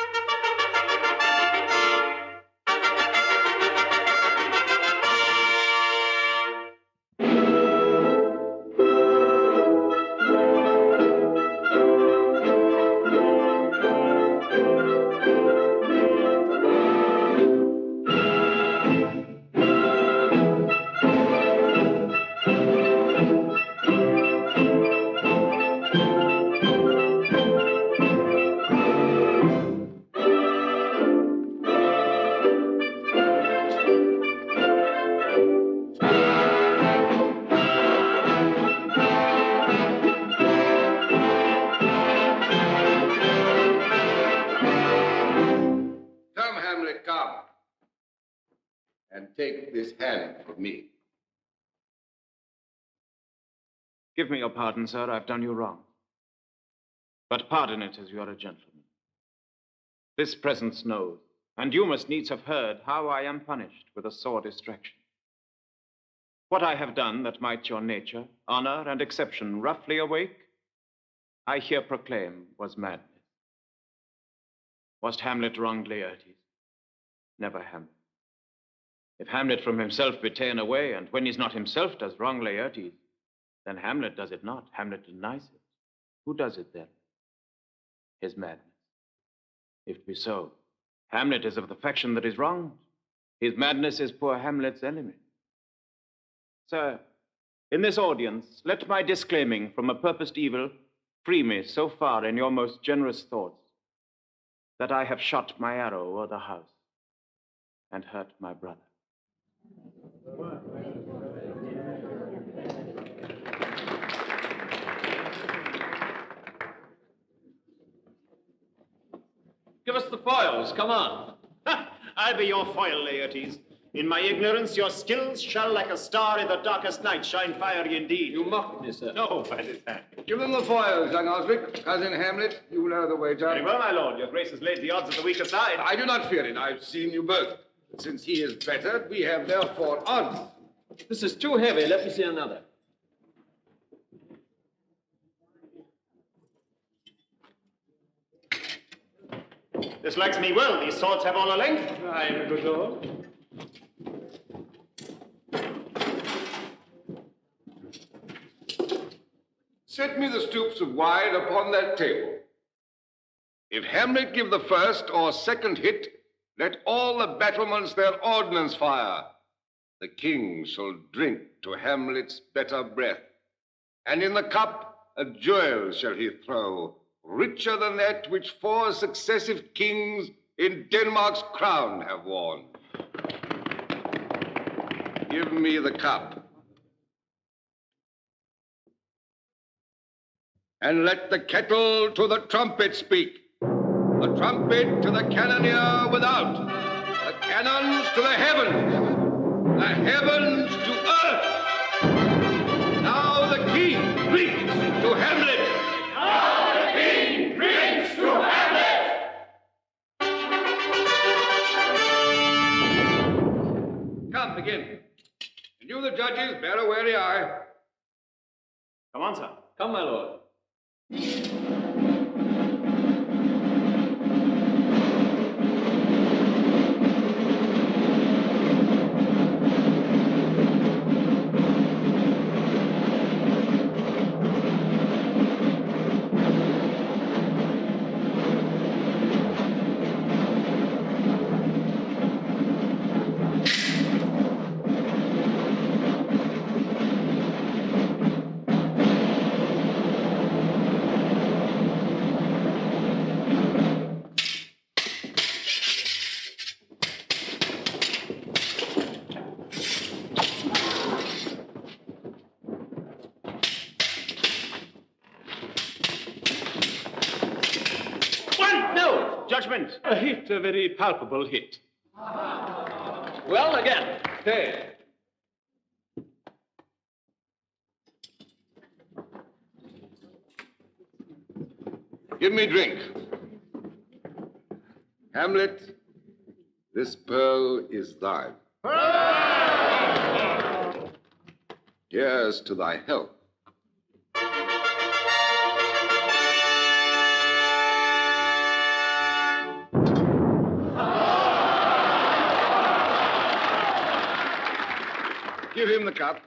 F: Take this hand from me.
L: Give me your pardon, sir. I've done you wrong. But pardon it as you are a gentleman. This presence knows, and you must needs have heard, how I am punished with a sore distraction. What I have done that might your nature, honor, and exception roughly awake, I here proclaim was madness. Was't Hamlet wronged Laertes? Never Hamlet. If Hamlet from himself be ta'en away, and when he's not himself does wrong Laertes, then Hamlet does it not. Hamlet denies it. Who does it then? His madness. If it be so, Hamlet is of the faction that is wronged. His madness is poor Hamlet's enemy. Sir, in this audience, let my disclaiming from a purposed evil free me so far in your most generous thoughts that I have shot my arrow o'er the house and hurt my brother.
E: Give us the foils, come on.
L: I'll be your foil, Laertes. In my ignorance, your skills shall, like a star in the darkest night, shine fiery indeed.
E: You mock me, sir.
L: No, by his hand.
F: Give them the foils, young Osric. Cousin Hamlet, you know the wager.
L: Very well, my lord. Your grace has laid the odds on the weaker side.
F: I do not fear it. I've seen you both. Since he is better, we have therefore odds.
G: This is too heavy. Let me see another.
L: This likes me well. These swords have all a length.
U: Aye, good lord.
F: Set me the stoops of wine upon that table. If Hamlet give the first or second hit, let all the battlements their ordnance fire. the king shall drink to Hamlet's better breath, and in the cup a jewel shall he throw, richer than that which 4 successive kings in Denmark's crown have worn. Give me the cup, and let the kettle to the trumpet speak, the trumpet to the cannoneer without, the cannons to the heavens to earth. Now the king drinks to Hamlet.
L: Now the king drinks to Hamlet.
F: Come, begin. And you, the judges, bear a wary eye.
L: Come on, sir.
G: Come, my lord.
L: Judgment.
U: A hit, a very palpable hit.
G: Well, again.
F: Stay. Give me drink. Hamlet, this pearl is thine. Here's to thy health. Give him the cup.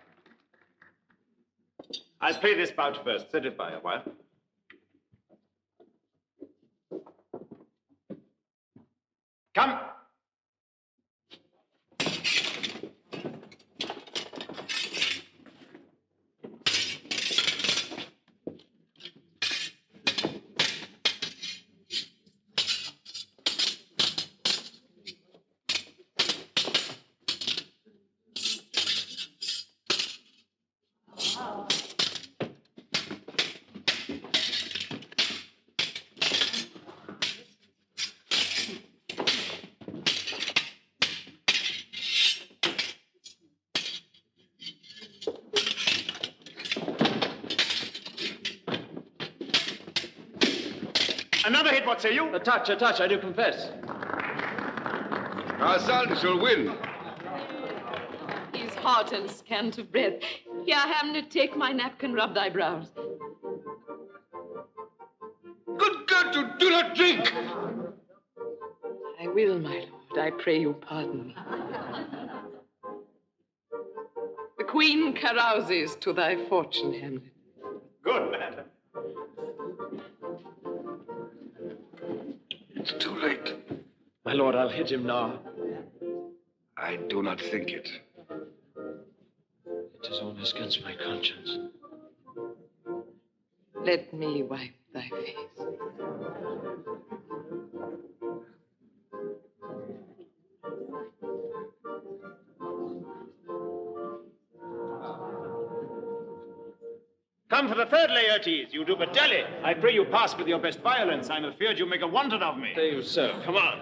L: I'll pay this bout first. Set it by a while. Come. Another hit, what say you?
G: A touch, I do confess.
F: Our son shall win.
T: He's hot and scant of breath. Here, Hamlet, take my napkin, rub thy brows.
F: Good God, you do not drink!
T: I will, my lord. I pray you pardon me. The queen carouses to thy fortune, Hamlet.
L: Good, madam.
F: It's too late.
P: My lord, I'll hit him now.
F: I do not think it.
P: It is almost against my conscience.
T: Let me wipe thy face.
L: Come for the third, Laertes. You do but dally. I pray you pass with your best violence. I'm afeard you make a wanton of me.
P: There you, sir.
L: Come on.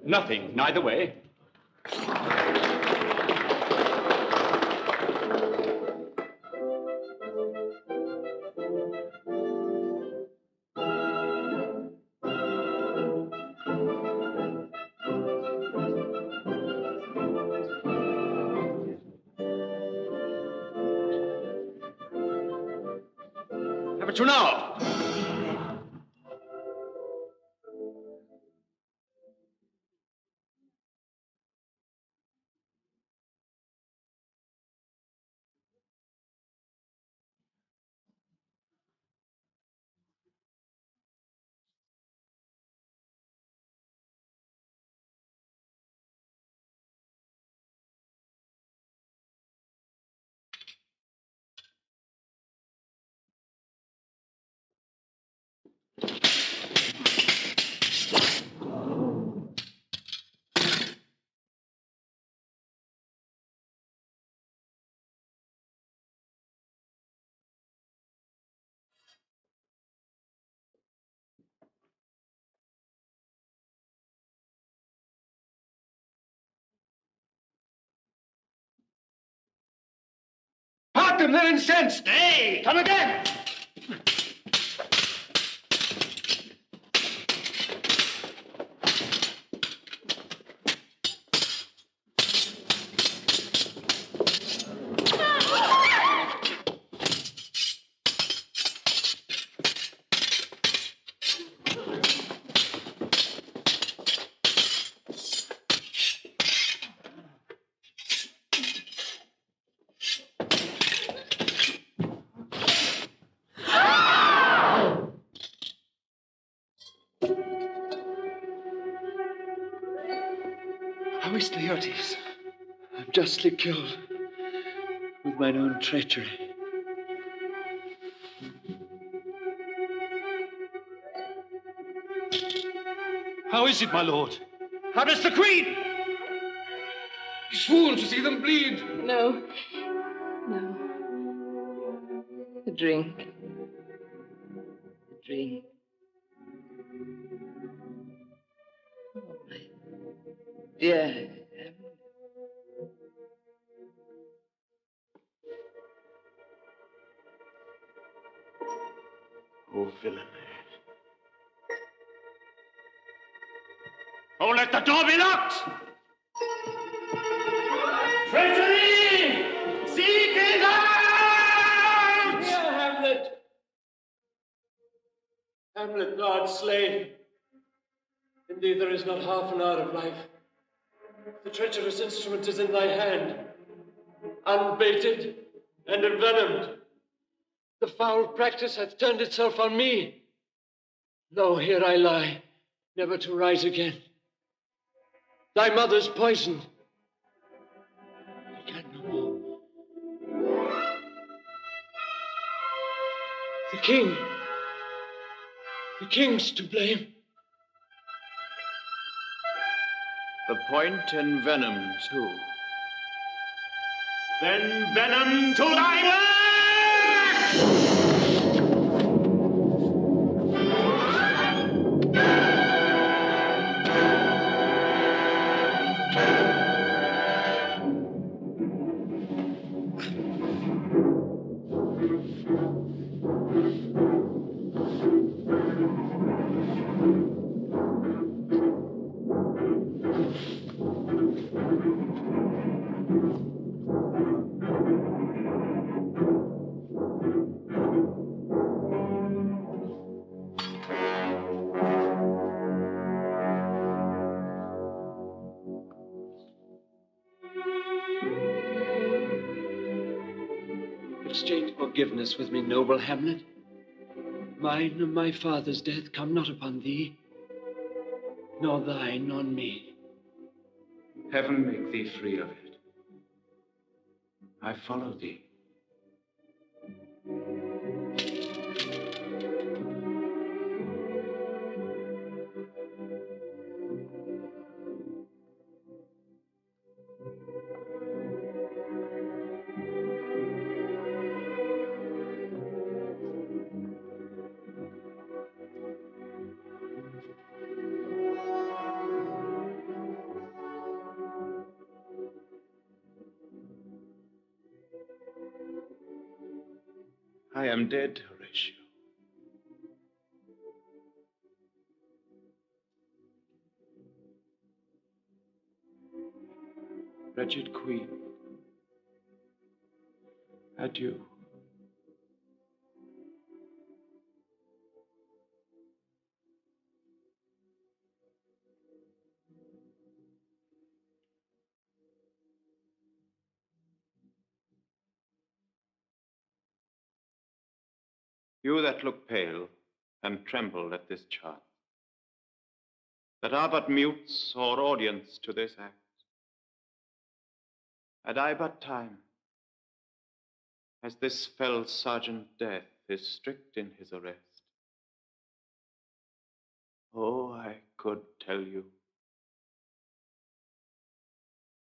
U: Nothing, neither way.
P: Have a
E: to now?
F: Part them, they're incensed.
L: Hey, come again!
P: How is Leotis? I'm justly killed with mine own treachery.
U: How is it, my lord?
L: How does the Queen?
F: He swoons to see them bleed.
T: No. No. The drink. The drink. Oh, my dear Hamlet.
L: Oh, villain. Oh, let the door be locked! Treachery! Seek it out!
P: Here, Hamlet! Hamlet, thou art slain. Indeed, there is not half an hour of life. The treacherous instrument is in thy hand, unbaited and envenomed. The foul practice hath turned itself on me. Lo, here I lie, never to rise again. Thy mother's poisoned. I can no more. The king's to blame. The point envenomed, too.
L: Then venom to thy work!
P: Exchange forgiveness with me, noble Hamlet. Mine and my father's death come not upon thee, nor thine on me.
A: Heaven make thee free of it. I follow thee. I am dead, Horatio. Wretched Queen, adieu. You that look pale and tremble at this chant, that are but mutes or audience to this act, had I but time, as this fell Sergeant Death is strict in his arrest, oh, I could tell you,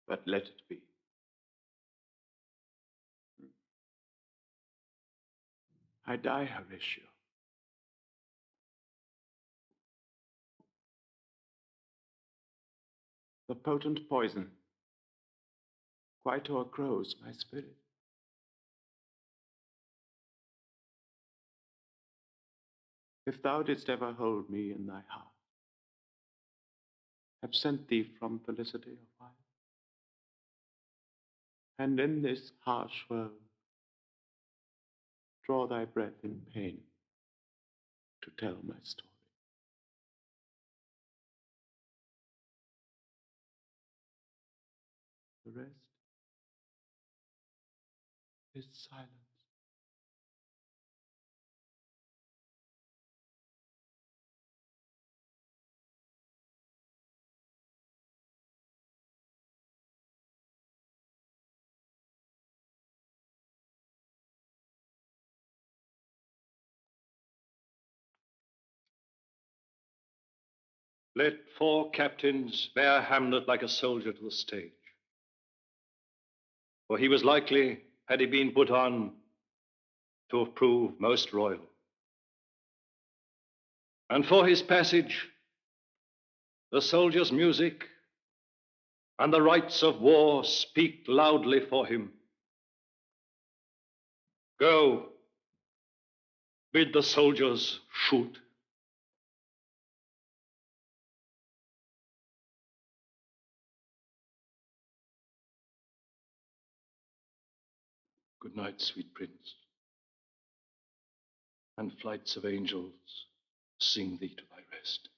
A: but let it be. I die, Horatio. The potent poison quite o'ergrows my spirit. If thou didst ever hold me in thy heart, absent thee from felicity a while, and in this harsh world draw thy breath in pain to tell my story. The rest is silence.
U: Let 4 captains bear Hamlet like a soldier to the stage. For he was likely, had he been put on, to have proved most royal. And for his passage, the soldier's music and the rites of war speak loudly for him. Go, bid the soldiers shoot. Good night, sweet prince, and flights of angels sing thee to thy rest.